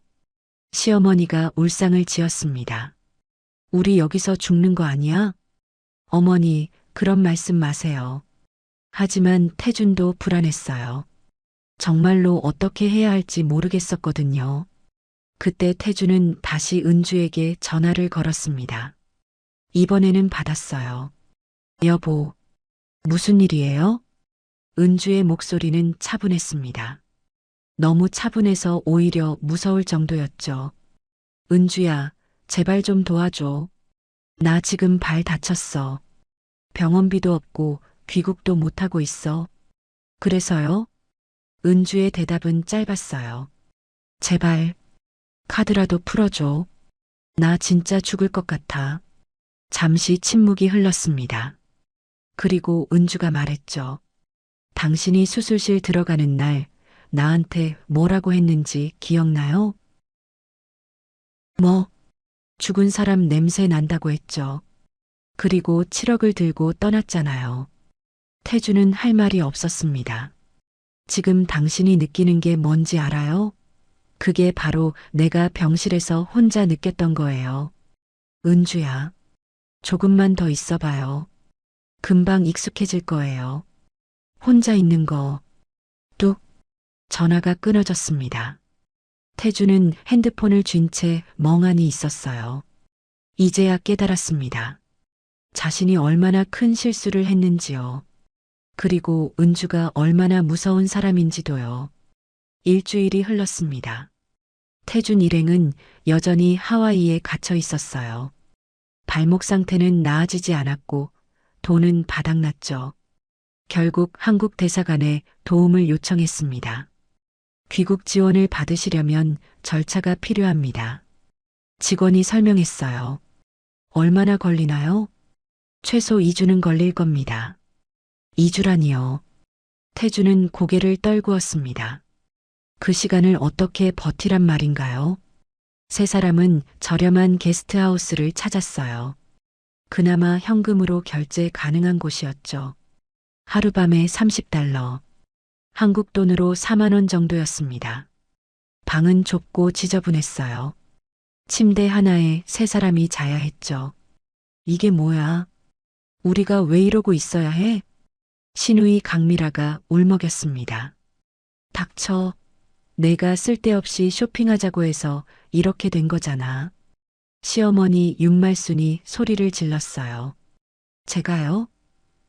시어머니가 울상을 지었습니다. 우리 여기서 죽는 거 아니야? 어머니, 그런 말씀 마세요. 하지만 태준도 불안했어요. 정말로 어떻게 해야 할지 모르겠었거든요. 그때 태준은 다시 은주에게 전화를 걸었습니다. 이번에는 받았어요. 여보, 무슨 일이에요? 은주의 목소리는 차분했습니다. 너무 차분해서 오히려 무서울 정도였죠. 은주야, 제발 좀 도와줘. 나 지금 발 다쳤어. 병원비도 없고 귀국도 못하고 있어. 그래서요? 은주의 대답은 짧았어요. 제발, 카드라도 풀어줘. 나 진짜 죽을 것 같아. 잠시 침묵이 흘렀습니다. 그리고 은주가 말했죠. 당신이 수술실 들어가는 날 나한테 뭐라고 했는지 기억나요? 죽은 사람 냄새 난다고 했죠. 그리고 7억을 들고 떠났잖아요. 태주는 할 말이 없었습니다. 지금 당신이 느끼는 게 뭔지 알아요? 그게 바로 내가 병실에서 혼자 느꼈던 거예요. 은주야, 조금만 더 있어봐요. 금방 익숙해질 거예요. 혼자 있는 거. 뚝. 전화가 끊어졌습니다. 태주는 핸드폰을 쥔 채 멍하니 있었어요. 이제야 깨달았습니다. 자신이 얼마나 큰 실수를 했는지요. 그리고 은주가 얼마나 무서운 사람인지도요. 일주일이 흘렀습니다. 태준 일행은 여전히 하와이에 갇혀 있었어요. 발목 상태는 나아지지 않았고 돈은 바닥났죠. 결국 한국 대사관에 도움을 요청했습니다. 귀국 지원을 받으시려면 절차가 필요합니다. 직원이 설명했어요. 얼마나 걸리나요? 최소 2주는 걸릴 겁니다. 2주라니요. 태주는 고개를 떨구었습니다. 그 시간을 어떻게 버티란 말인가요? 세 사람은 저렴한 게스트하우스를 찾았어요. 그나마 현금으로 결제 가능한 곳이었죠. 하룻밤에 30달러. 한국 돈으로 4만 원 정도였습니다. 방은 좁고 지저분했어요. 침대 하나에 세 사람이 자야 했죠. 이게 뭐야? 우리가 왜 이러고 있어야 해? 시누이 강미라가 울먹였습니다. 닥쳐. 내가 쓸데없이 쇼핑하자고 해서 이렇게 된 거잖아. 시어머니 윤말순이 소리를 질렀어요. 제가요?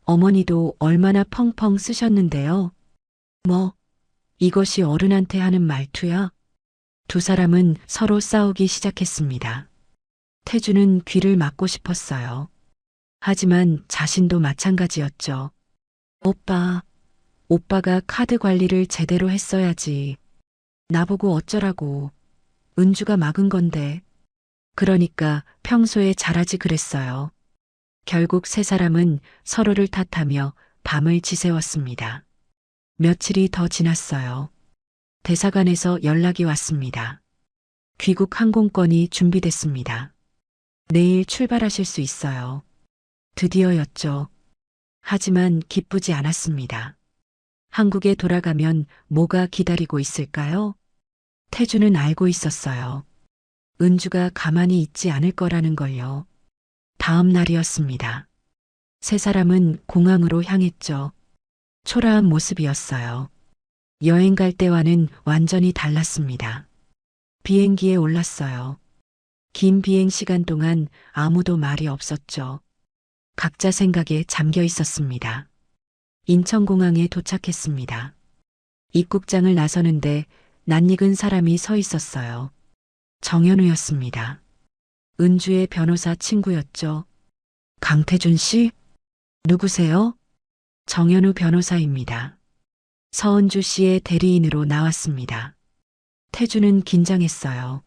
어머니도 얼마나 펑펑 쓰셨는데요. 뭐, 이것이 어른한테 하는 말투야? 두 사람은 서로 싸우기 시작했습니다. 태주는 귀를 막고 싶었어요. 하지만 자신도 마찬가지였죠. 오빠가 카드 관리를 제대로 했어야지. 나보고 어쩌라고. 은주가 막은 건데. 그러니까 평소에 잘하지 그랬어요. 결국 세 사람은 서로를 탓하며 밤을 지새웠습니다. 며칠이 더 지났어요. 대사관에서 연락이 왔습니다. 귀국 항공권이 준비됐습니다. 내일 출발하실 수 있어요. 드디어였죠. 하지만 기쁘지 않았습니다. 한국에 돌아가면 뭐가 기다리고 있을까요? 태주는 알고 있었어요. 은주가 가만히 있지 않을 거라는 걸요. 다음 날이었습니다. 세 사람은 공항으로 향했죠. 초라한 모습이었어요. 여행 갈 때와는 완전히 달랐습니다. 비행기에 올랐어요. 긴 비행 시간 동안 아무도 말이 없었죠. 각자 생각에 잠겨 있었습니다. 인천공항에 도착했습니다. 입국장을 나서는데 낯익은 사람이 서 있었어요. 정현우였습니다. 은주의 변호사 친구였죠. 강태준 씨? 누구세요? 정현우 변호사입니다. 서은주 씨의 대리인으로 나왔습니다. 태주는 긴장했어요.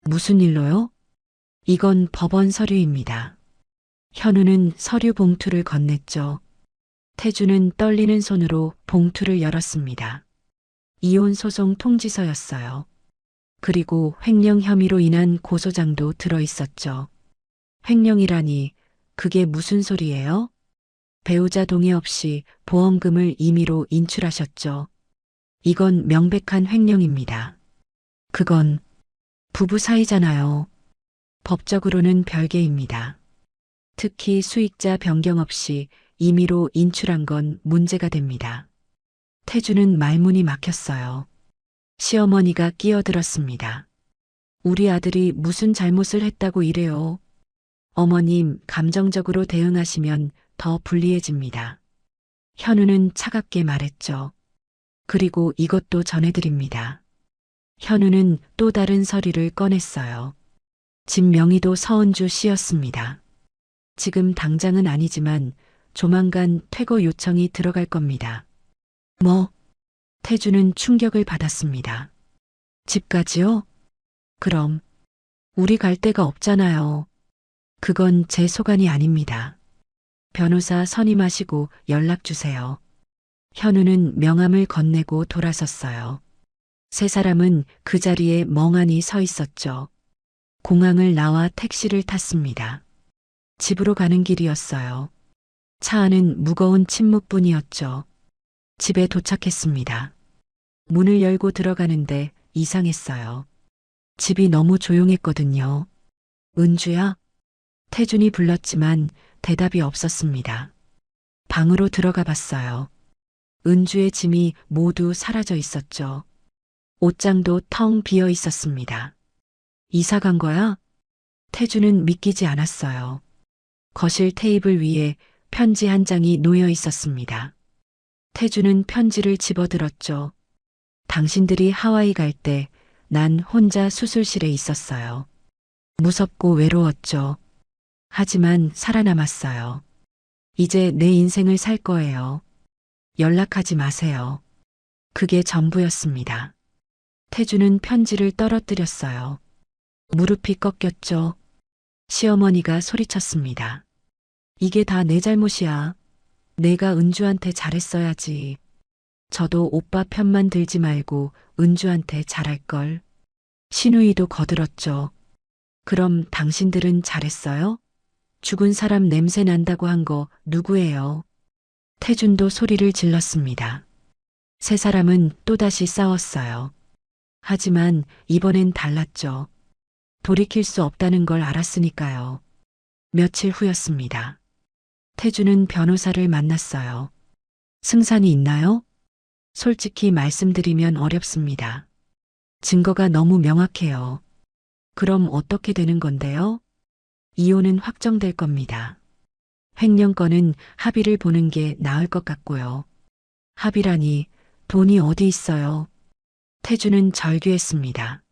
무슨 일로요? 이건 법원 서류입니다. 현우는 서류 봉투를 건넸죠. 태주는 떨리는 손으로 봉투를 열었습니다. 이혼 소송 통지서였어요. 그리고 횡령 혐의로 인한 고소장도 들어 있었죠. 횡령이라니 그게 무슨 소리예요? 배우자 동의 없이 보험금을 임의로 인출하셨죠. 이건 명백한 횡령입니다. 그건 부부 사이잖아요. 법적으로는 별개입니다. 특히 수익자 변경 없이 임의로 인출한 건 문제가 됩니다. 태주는 말문이 막혔어요. 시어머니가 끼어들었습니다. 우리 아들이 무슨 잘못을 했다고 이래요. 어머님, 감정적으로 대응하시면 더 불리해집니다. 현우는 차갑게 말했죠. 그리고 이것도 전해드립니다. 현우는 또 다른 서류를 꺼냈어요. 집 명의도 서은주 씨였습니다. 지금 당장은 아니지만 조만간 퇴거 요청이 들어갈 겁니다. 뭐? 태주는 충격을 받았습니다. 집까지요? 그럼 우리 갈 데가 없잖아요. 그건 제 소관이 아닙니다. 변호사 선임하시고 연락 주세요. 현우는 명함을 건네고 돌아섰어요. 세 사람은 그 자리에 멍하니 서 있었죠. 공항을 나와 택시를 탔습니다. 집으로 가는 길이었어요. 차 안은 무거운 침묵뿐이었죠. 집에 도착했습니다. 문을 열고 들어가는데 이상했어요. 집이 너무 조용했거든요. 은주야? 태준이 불렀지만 대답이 없었습니다. 방으로 들어가 봤어요. 은주의 짐이 모두 사라져 있었죠. 옷장도 텅 비어 있었습니다. 이사 간 거야? 태주는 믿기지 않았어요. 거실 테이블 위에 편지 한 장이 놓여 있었습니다. 태주는 편지를 집어들었죠. 당신들이 하와이 갈 때 난 혼자 수술실에 있었어요. 무섭고 외로웠죠. 하지만 살아남았어요. 이제 내 인생을 살 거예요. 연락하지 마세요. 그게 전부였습니다. 태주는 편지를 떨어뜨렸어요. 무릎이 꺾였죠. 시어머니가 소리쳤습니다. 이게 다 내 잘못이야. 내가 은주한테 잘했어야지. 저도 오빠 편만 들지 말고 은주한테 잘할걸. 신우이도 거들었죠. 그럼 당신들은 잘했어요? 죽은 사람 냄새 난다고 한 거 누구예요? 태준도 소리를 질렀습니다. 세 사람은 또다시 싸웠어요. 하지만 이번엔 달랐죠. 돌이킬 수 없다는 걸 알았으니까요. 며칠 후였습니다. 태주는 변호사를 만났어요. 승산이 있나요? 솔직히 말씀드리면 어렵습니다. 증거가 너무 명확해요. 그럼 어떻게 되는 건데요? 이혼은 확정될 겁니다. 횡령건은 합의를 보는 게 나을 것 같고요. 합의라니 돈이 어디 있어요? 태주는 절규했습니다.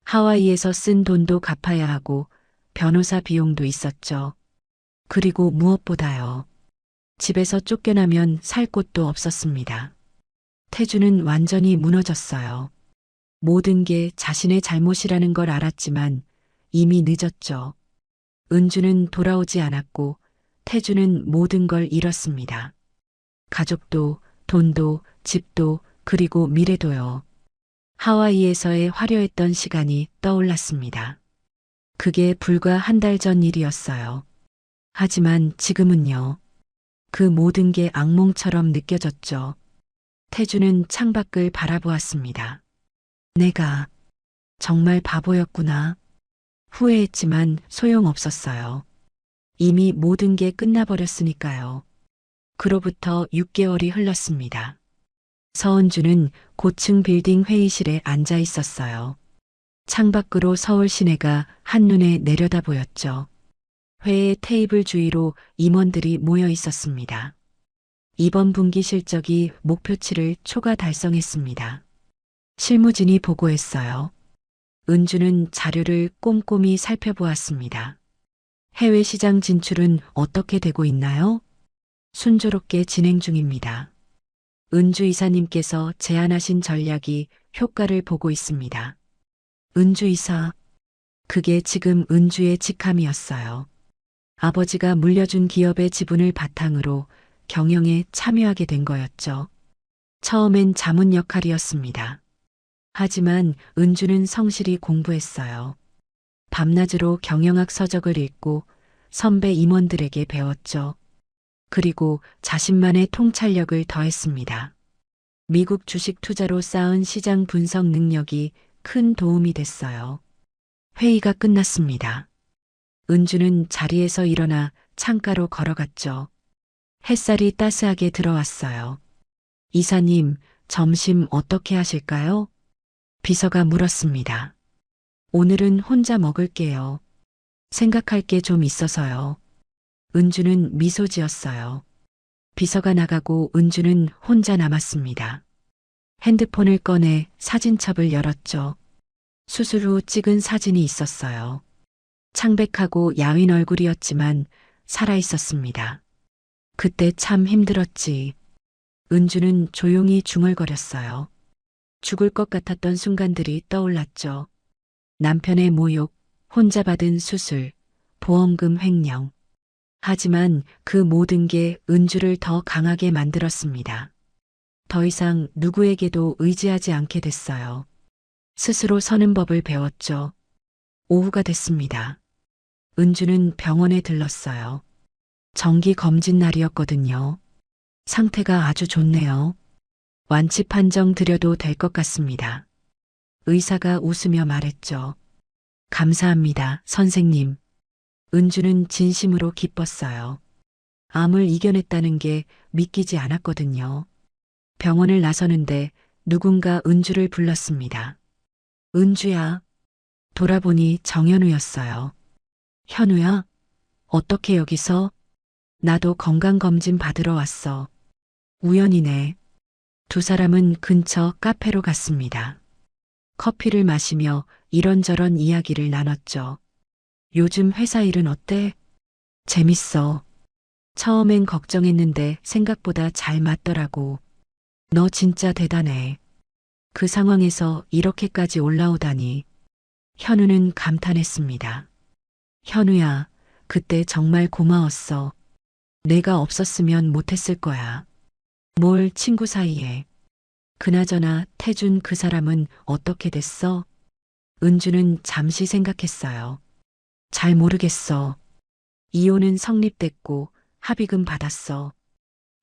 하와이에서 쓴 돈도 갚아야 하고 변호사 비용도 있었죠. 그리고 무엇보다요. 집에서 쫓겨나면 살 곳도 없었습니다. 태주는 완전히 무너졌어요. 모든 게 자신의 잘못이라는 걸 알았지만 이미 늦었죠. 은주는 돌아오지 않았고 태주는 모든 걸 잃었습니다. 가족도, 돈도, 집도, 그리고 미래도요. 하와이에서의 화려했던 시간이 떠올랐습니다. 그게 불과 한 달 전 일이었어요. 하지만 지금은요. 그 모든 게 악몽처럼 느껴졌죠. 태주는 창밖을 바라보았습니다. 내가 정말 바보였구나. 후회했지만 소용없었어요. 이미 모든 게 끝나버렸으니까요. 그로부터 6개월이 흘렀습니다. 서은주는 고층 빌딩 회의실에 앉아 있었어요. 창밖으로 서울 시내가 한눈에 내려다 보였죠. 회의 테이블 주위로 임원들이 모여 있었습니다. 이번 분기 실적이 목표치를 초과 달성했습니다. 실무진이 보고했어요. 은주는 자료를 꼼꼼히 살펴보았습니다. 해외 시장 진출은 어떻게 되고 있나요? 순조롭게 진행 중입니다. 은주 이사님께서 제안하신 전략이 효과를 보고 있습니다. 은주 이사, 그게 지금 은주의 직함이었어요. 아버지가 물려준 기업의 지분을 바탕으로 경영에 참여하게 된 거였죠. 처음엔 자문 역할이었습니다. 하지만 은주는 성실히 공부했어요. 밤낮으로 경영학 서적을 읽고 선배 임원들에게 배웠죠. 그리고 자신만의 통찰력을 더했습니다. 미국 주식 투자로 쌓은 시장 분석 능력이 큰 도움이 됐어요. 회의가 끝났습니다. 은주는 자리에서 일어나 창가로 걸어갔죠. 햇살이 따스하게 들어왔어요. 이사님, 점심 어떻게 하실까요? 비서가 물었습니다. 오늘은 혼자 먹을게요. 생각할 게 좀 있어서요. 은주는 미소 지었어요. 비서가 나가고 은주는 혼자 남았습니다. 핸드폰을 꺼내 사진첩을 열었죠. 수술 후 찍은 사진이 있었어요. 창백하고 야윈 얼굴이었지만 살아있었습니다. 그때 참 힘들었지. 은주는 조용히 중얼거렸어요. 죽을 것 같았던 순간들이 떠올랐죠. 남편의 모욕, 혼자 받은 수술, 보험금 횡령. 하지만 그 모든 게 은주를 더 강하게 만들었습니다. 더 이상 누구에게도 의지하지 않게 됐어요. 스스로 서는 법을 배웠죠. 오후가 됐습니다. 은주는 병원에 들렀어요. 정기 검진 날이었거든요. 상태가 아주 좋네요. 완치 판정 드려도 될 것 같습니다. 의사가 웃으며 말했죠. 감사합니다, 선생님. 은주는 진심으로 기뻤어요. 암을 이겨냈다는 게 믿기지 않았거든요. 병원을 나서는데 누군가 은주를 불렀습니다. 은주야. 돌아보니 정현우였어요. 현우야, 어떻게 여기서? 나도 건강검진 받으러 왔어. 우연이네. 두 사람은 근처 카페로 갔습니다. 커피를 마시며 이런저런 이야기를 나눴죠. 요즘 회사 일은 어때? 재밌어. 처음엔 걱정했는데 생각보다 잘 맞더라고. 너 진짜 대단해. 그 상황에서 이렇게까지 올라오다니. 현우는 감탄했습니다. 현우야, 그때 정말 고마웠어. 내가 없었으면 못했을 거야. 뭘 친구 사이에. 그나저나 태준 그 사람은 어떻게 됐어? 은주는 잠시 생각했어요. 잘 모르겠어. 이혼은 성립됐고 합의금 받았어.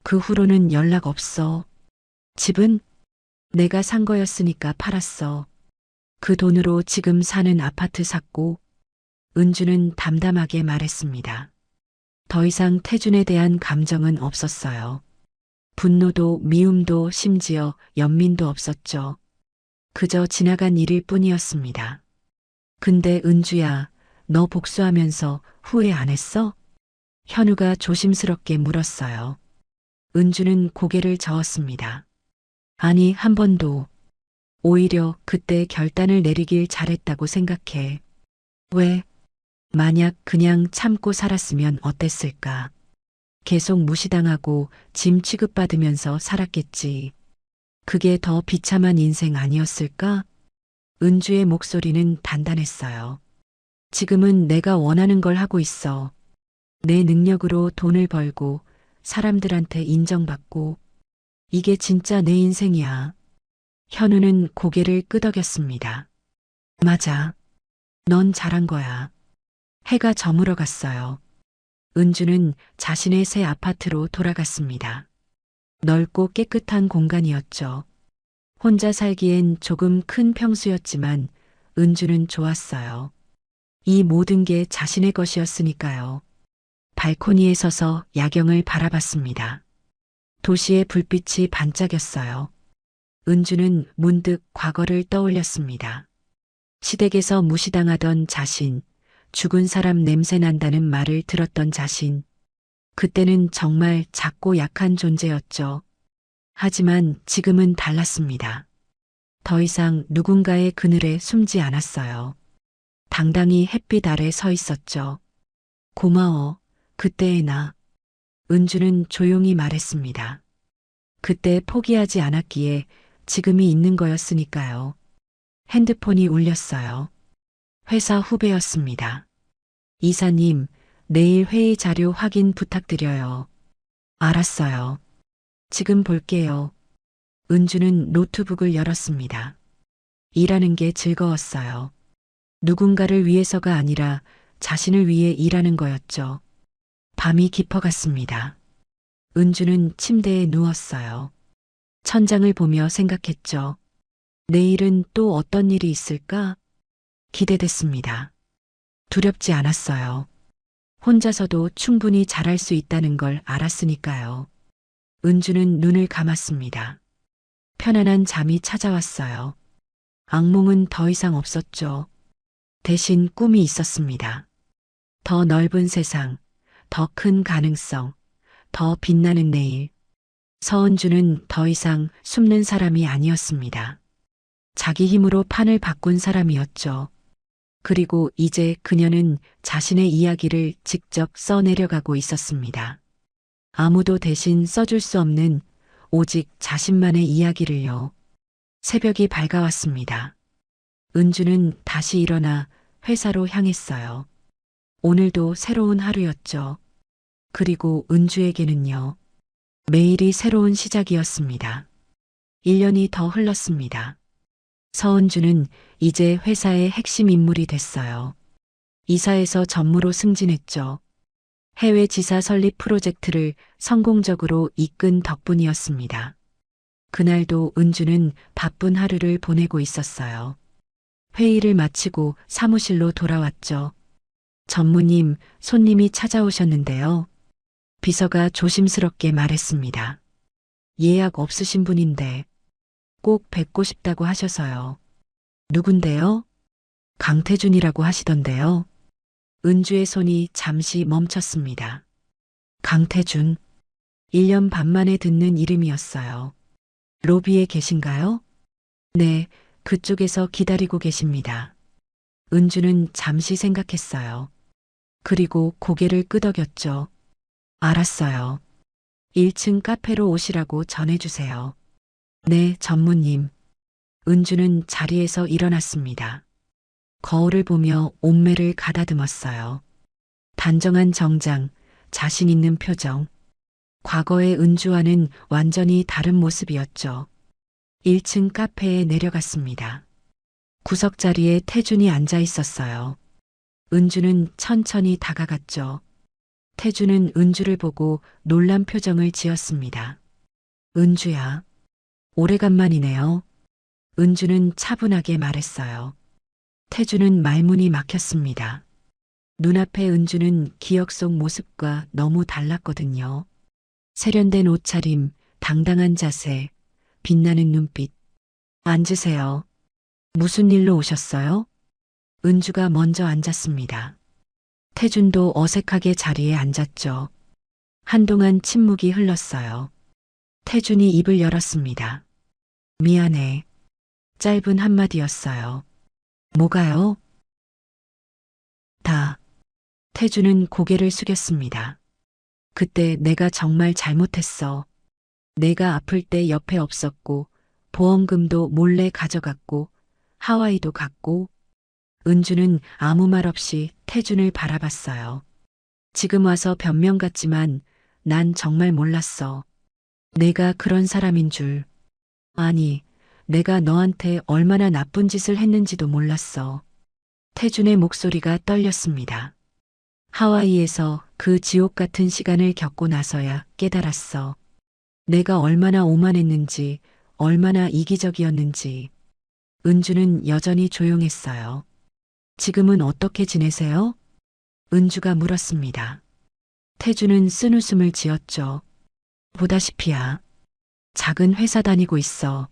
그 후로는 연락 없어. 집은 내가 산 거였으니까 팔았어. 그 돈으로 지금 사는 아파트 샀고. 은주는 담담하게 말했습니다. 더 이상 태준에 대한 감정은 없었어요. 분노도 미움도 심지어 연민도 없었죠. 그저 지나간 일일 뿐이었습니다. 근데 은주야, 너 복수하면서 후회 안 했어? 현우가 조심스럽게 물었어요. 은주는 고개를 저었습니다. 아니, 한 번도. 오히려 그때 결단을 내리길 잘했다고 생각해. 왜? 만약 그냥 참고 살았으면 어땠을까? 계속 무시당하고 짐 취급받으면서 살았겠지. 그게 더 비참한 인생 아니었을까? 은주의 목소리는 단단했어요. 지금은 내가 원하는 걸 하고 있어. 내 능력으로 돈을 벌고 사람들한테 인정받고 이게 진짜 내 인생이야. 현우는 고개를 끄덕였습니다. 맞아. 넌 잘한 거야. 해가 저물어 갔어요. 은주는 자신의 새 아파트로 돌아갔습니다. 넓고 깨끗한 공간이었죠. 혼자 살기엔 조금 큰 평수였지만 은주는 좋았어요. 이 모든 게 자신의 것이었으니까요. 발코니에 서서 야경을 바라봤습니다. 도시의 불빛이 반짝였어요. 은주는 문득 과거를 떠올렸습니다. 시댁에서 무시당하던 자신, 죽은 사람 냄새 난다는 말을 들었던 자신. 그때는 정말 작고 약한 존재였죠. 하지만 지금은 달랐습니다. 더 이상 누군가의 그늘에 숨지 않았어요. 당당히 햇빛 아래 서 있었죠. 고마워, 그때의 나. 은주는 조용히 말했습니다. 그때 포기하지 않았기에 지금이 있는 거였으니까요. 핸드폰이 울렸어요. 회사 후배였습니다. 이사님, 내일 회의 자료 확인 부탁드려요. 알았어요. 지금 볼게요. 은주는 노트북을 열었습니다. 일하는 게 즐거웠어요. 누군가를 위해서가 아니라 자신을 위해 일하는 거였죠. 밤이 깊어갔습니다. 은주는 침대에 누웠어요. 천장을 보며 생각했죠. 내일은 또 어떤 일이 있을까? 기대됐습니다. 두렵지 않았어요. 혼자서도 충분히 잘할 수 있다는 걸 알았으니까요. 은주는 눈을 감았습니다. 편안한 잠이 찾아왔어요. 악몽은 더 이상 없었죠. 대신 꿈이 있었습니다. 더 넓은 세상, 더 큰 가능성, 더 빛나는 내일. 서은주는 더 이상 숨는 사람이 아니었습니다. 자기 힘으로 판을 바꾼 사람이었죠. 그리고 이제 그녀는 자신의 이야기를 직접 써내려가고 있었습니다. 아무도 대신 써줄 수 없는 오직 자신만의 이야기를요. 새벽이 밝아왔습니다. 은주는 다시 일어나 회사로 향했어요. 오늘도 새로운 하루였죠. 그리고 은주에게는요. 매일이 새로운 시작이었습니다. 1년이 더 흘렀습니다. 서은주는 이제 회사의 핵심 인물이 됐어요. 이사에서 전무로 승진했죠. 해외 지사 설립 프로젝트를 성공적으로 이끈 덕분이었습니다. 그날도 은주는 바쁜 하루를 보내고 있었어요. 회의를 마치고 사무실로 돌아왔죠. 전무님, 손님이 찾아오셨는데요. 비서가 조심스럽게 말했습니다. 예약 없으신 분인데 꼭 뵙고 싶다고 하셔서요. 누군데요? 강태준이라고 하시던데요. 은주의 손이 잠시 멈췄습니다. 강태준. 1년 반 만에 듣는 이름이었어요. 로비에 계신가요? 네, 그쪽에서 기다리고 계십니다. 은주는 잠시 생각했어요. 그리고 고개를 끄덕였죠. 알았어요. 1층 카페로 오시라고 전해주세요. 네, 전무님. 은주는 자리에서 일어났습니다. 거울을 보며 옷매를 가다듬었어요. 단정한 정장, 자신 있는 표정. 과거의 은주와는 완전히 다른 모습이었죠. 1층 카페에 내려갔습니다. 구석자리에 태준이 앉아 있었어요. 은주는 천천히 다가갔죠. 태준은 은주를 보고 놀란 표정을 지었습니다. 은주야, 오래간만이네요. 은주는 차분하게 말했어요. 태준은 말문이 막혔습니다. 눈앞의 은주는 기억 속 모습과 너무 달랐거든요. 세련된 옷차림, 당당한 자세, 빛나는 눈빛. 앉으세요. 무슨 일로 오셨어요? 은주가 먼저 앉았습니다. 태준도 어색하게 자리에 앉았죠. 한동안 침묵이 흘렀어요. 태준이 입을 열었습니다. 미안해. 짧은 한마디였어요. 뭐가요? 다. 태준은 고개를 숙였습니다. 그때 내가 정말 잘못했어. 내가 아플 때 옆에 없었고, 보험금도 몰래 가져갔고, 하와이도 갔고. 은주는 아무 말 없이 태준을 바라봤어요. 지금 와서 변명 같지만 난 정말 몰랐어. 내가 그런 사람인 줄. 아니, 내가 너한테 얼마나 나쁜 짓을 했는지도 몰랐어. 태준의 목소리가 떨렸습니다. 하와이에서 그 지옥 같은 시간을 겪고 나서야 깨달았어. 내가 얼마나 오만했는지, 얼마나 이기적이었는지. 은주는 여전히 조용했어요. 지금은 어떻게 지내세요? 은주가 물었습니다. 태준은 쓴웃음을 지었죠. 보다시피야. 작은 회사 다니고 있어.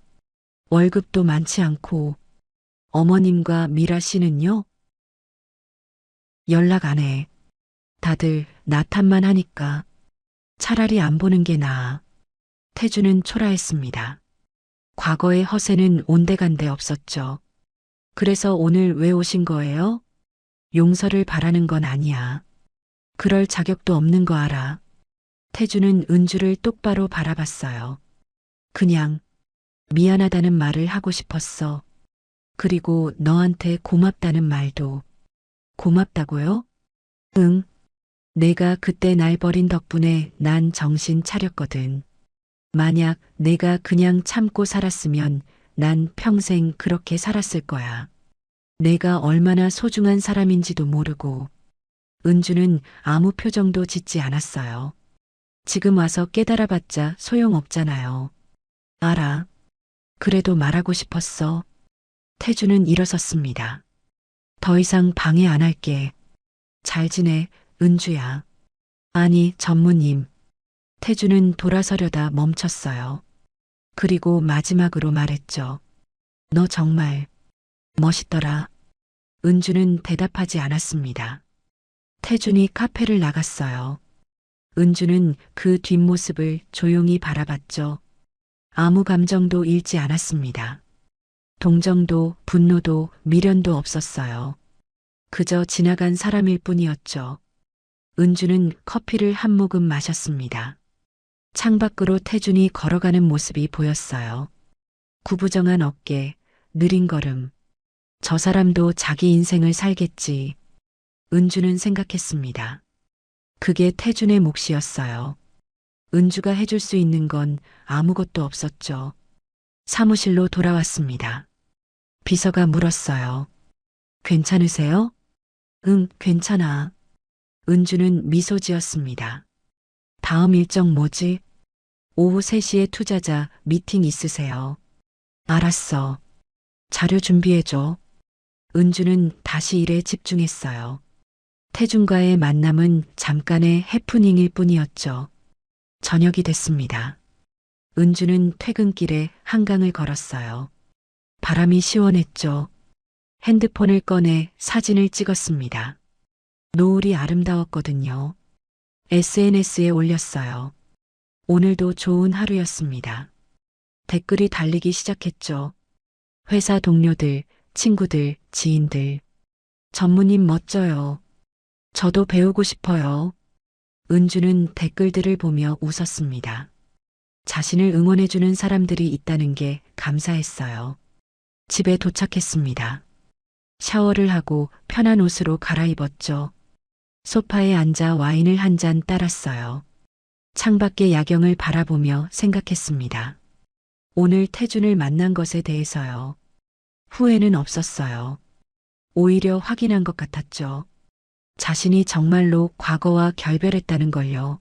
월급도 많지 않고. 어머님과 미라 씨는요? 연락 안 해. 다들 나 탓만 하니까. 차라리 안 보는 게 나아. 태준은 초라했습니다. 과거의 허세는 온데간데 없었죠. 그래서 오늘 왜 오신 거예요? 용서를 바라는 건 아니야. 그럴 자격도 없는 거 알아. 태준은 은주를 똑바로 바라봤어요. 그냥 미안하다는 말을 하고 싶었어. 그리고 너한테 고맙다는 말도. 고맙다고요? 응. 내가 그때 날 버린 덕분에 난 정신 차렸거든. 만약 내가 그냥 참고 살았으면 난 평생 그렇게 살았을 거야. 내가 얼마나 소중한 사람인지도 모르고. 은주는 아무 표정도 짓지 않았어요. 지금 와서 깨달아봤자 소용없잖아요. 알아. 그래도 말하고 싶었어. 태준은 일어섰습니다. 더 이상 방해 안 할게. 잘 지내, 은주야. 아니, 전무님. 태준은 돌아서려다 멈췄어요. 그리고 마지막으로 말했죠. 너 정말 멋있더라. 은주는 대답하지 않았습니다. 태준이 카페를 나갔어요. 은주는 그 뒷모습을 조용히 바라봤죠. 아무 감정도 잃지 않았습니다. 동정도 분노도 미련도 없었어요. 그저 지나간 사람일 뿐이었죠. 은주는 커피를 한 모금 마셨습니다. 창밖으로 태준이 걸어가는 모습이 보였어요. 구부정한 어깨, 느린 걸음. 저 사람도 자기 인생을 살겠지. 은주는 생각했습니다. 그게 태준의 몫이었어요. 은주가 해줄 수 있는 건 아무것도 없었죠. 사무실로 돌아왔습니다. 비서가 물었어요. 괜찮으세요? 응, 괜찮아. 은주는 미소 지었습니다. 다음 일정 뭐지? 오후 3시에 투자자 미팅 있으세요. 알았어. 자료 준비해줘. 은주는 다시 일에 집중했어요. 태준과의 만남은 잠깐의 해프닝일 뿐이었죠. 저녁이 됐습니다. 은주는 퇴근길에 한강을 걸었어요. 바람이 시원했죠. 핸드폰을 꺼내 사진을 찍었습니다. 노을이 아름다웠거든요. SNS에 올렸어요. 오늘도 좋은 하루였습니다. 댓글이 달리기 시작했죠. 회사 동료들, 친구들, 지인들. 전무님 멋져요. 저도 배우고 싶어요. 은주는 댓글들을 보며 웃었습니다. 자신을 응원해주는 사람들이 있다는 게 감사했어요. 집에 도착했습니다. 샤워를 하고 편한 옷으로 갈아입었죠. 소파에 앉아 와인을 한 잔 따랐어요. 창밖의 야경을 바라보며 생각했습니다. 오늘 태준을 만난 것에 대해서요. 후회는 없었어요. 오히려 확인한 것 같았죠. 자신이 정말로 과거와 결별했다는 걸요.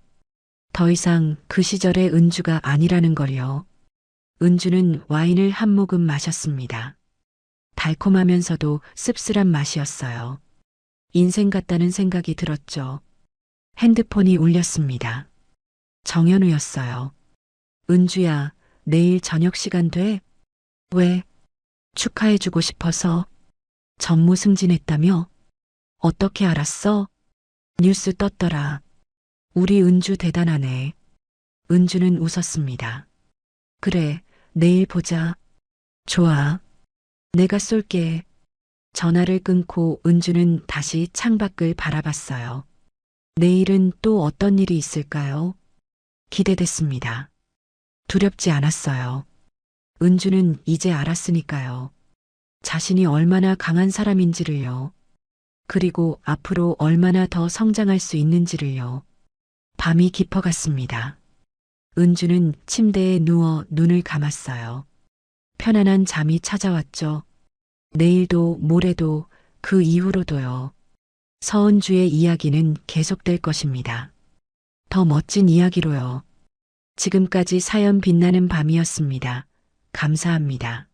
더 이상 그 시절의 은주가 아니라는 걸요. 은주는 와인을 한 모금 마셨습니다. 달콤하면서도 씁쓸한 맛이었어요. 인생 같다는 생각이 들었죠. 핸드폰이 울렸습니다. 정현우였어요. 은주야, 내일 저녁 시간 돼? 왜? 축하해주고 싶어서. 전무 승진했다며? 어떻게 알았어? 뉴스 떴더라. 우리 은주 대단하네. 은주는 웃었습니다. 그래, 내일 보자. 좋아. 내가 쏠게. 전화를 끊고 은주는 다시 창밖을 바라봤어요. 내일은 또 어떤 일이 있을까요? 기대됐습니다. 두렵지 않았어요. 은주는 이제 알았으니까요. 자신이 얼마나 강한 사람인지를요. 그리고 앞으로 얼마나 더 성장할 수 있는지를요. 밤이 깊어갔습니다. 은주는 침대에 누워 눈을 감았어요. 편안한 잠이 찾아왔죠. 내일도 모레도 그 이후로도요. 서은주의 이야기는 계속될 것입니다. 더 멋진 이야기로요. 지금까지 사연 빛나는 밤이었습니다. 감사합니다.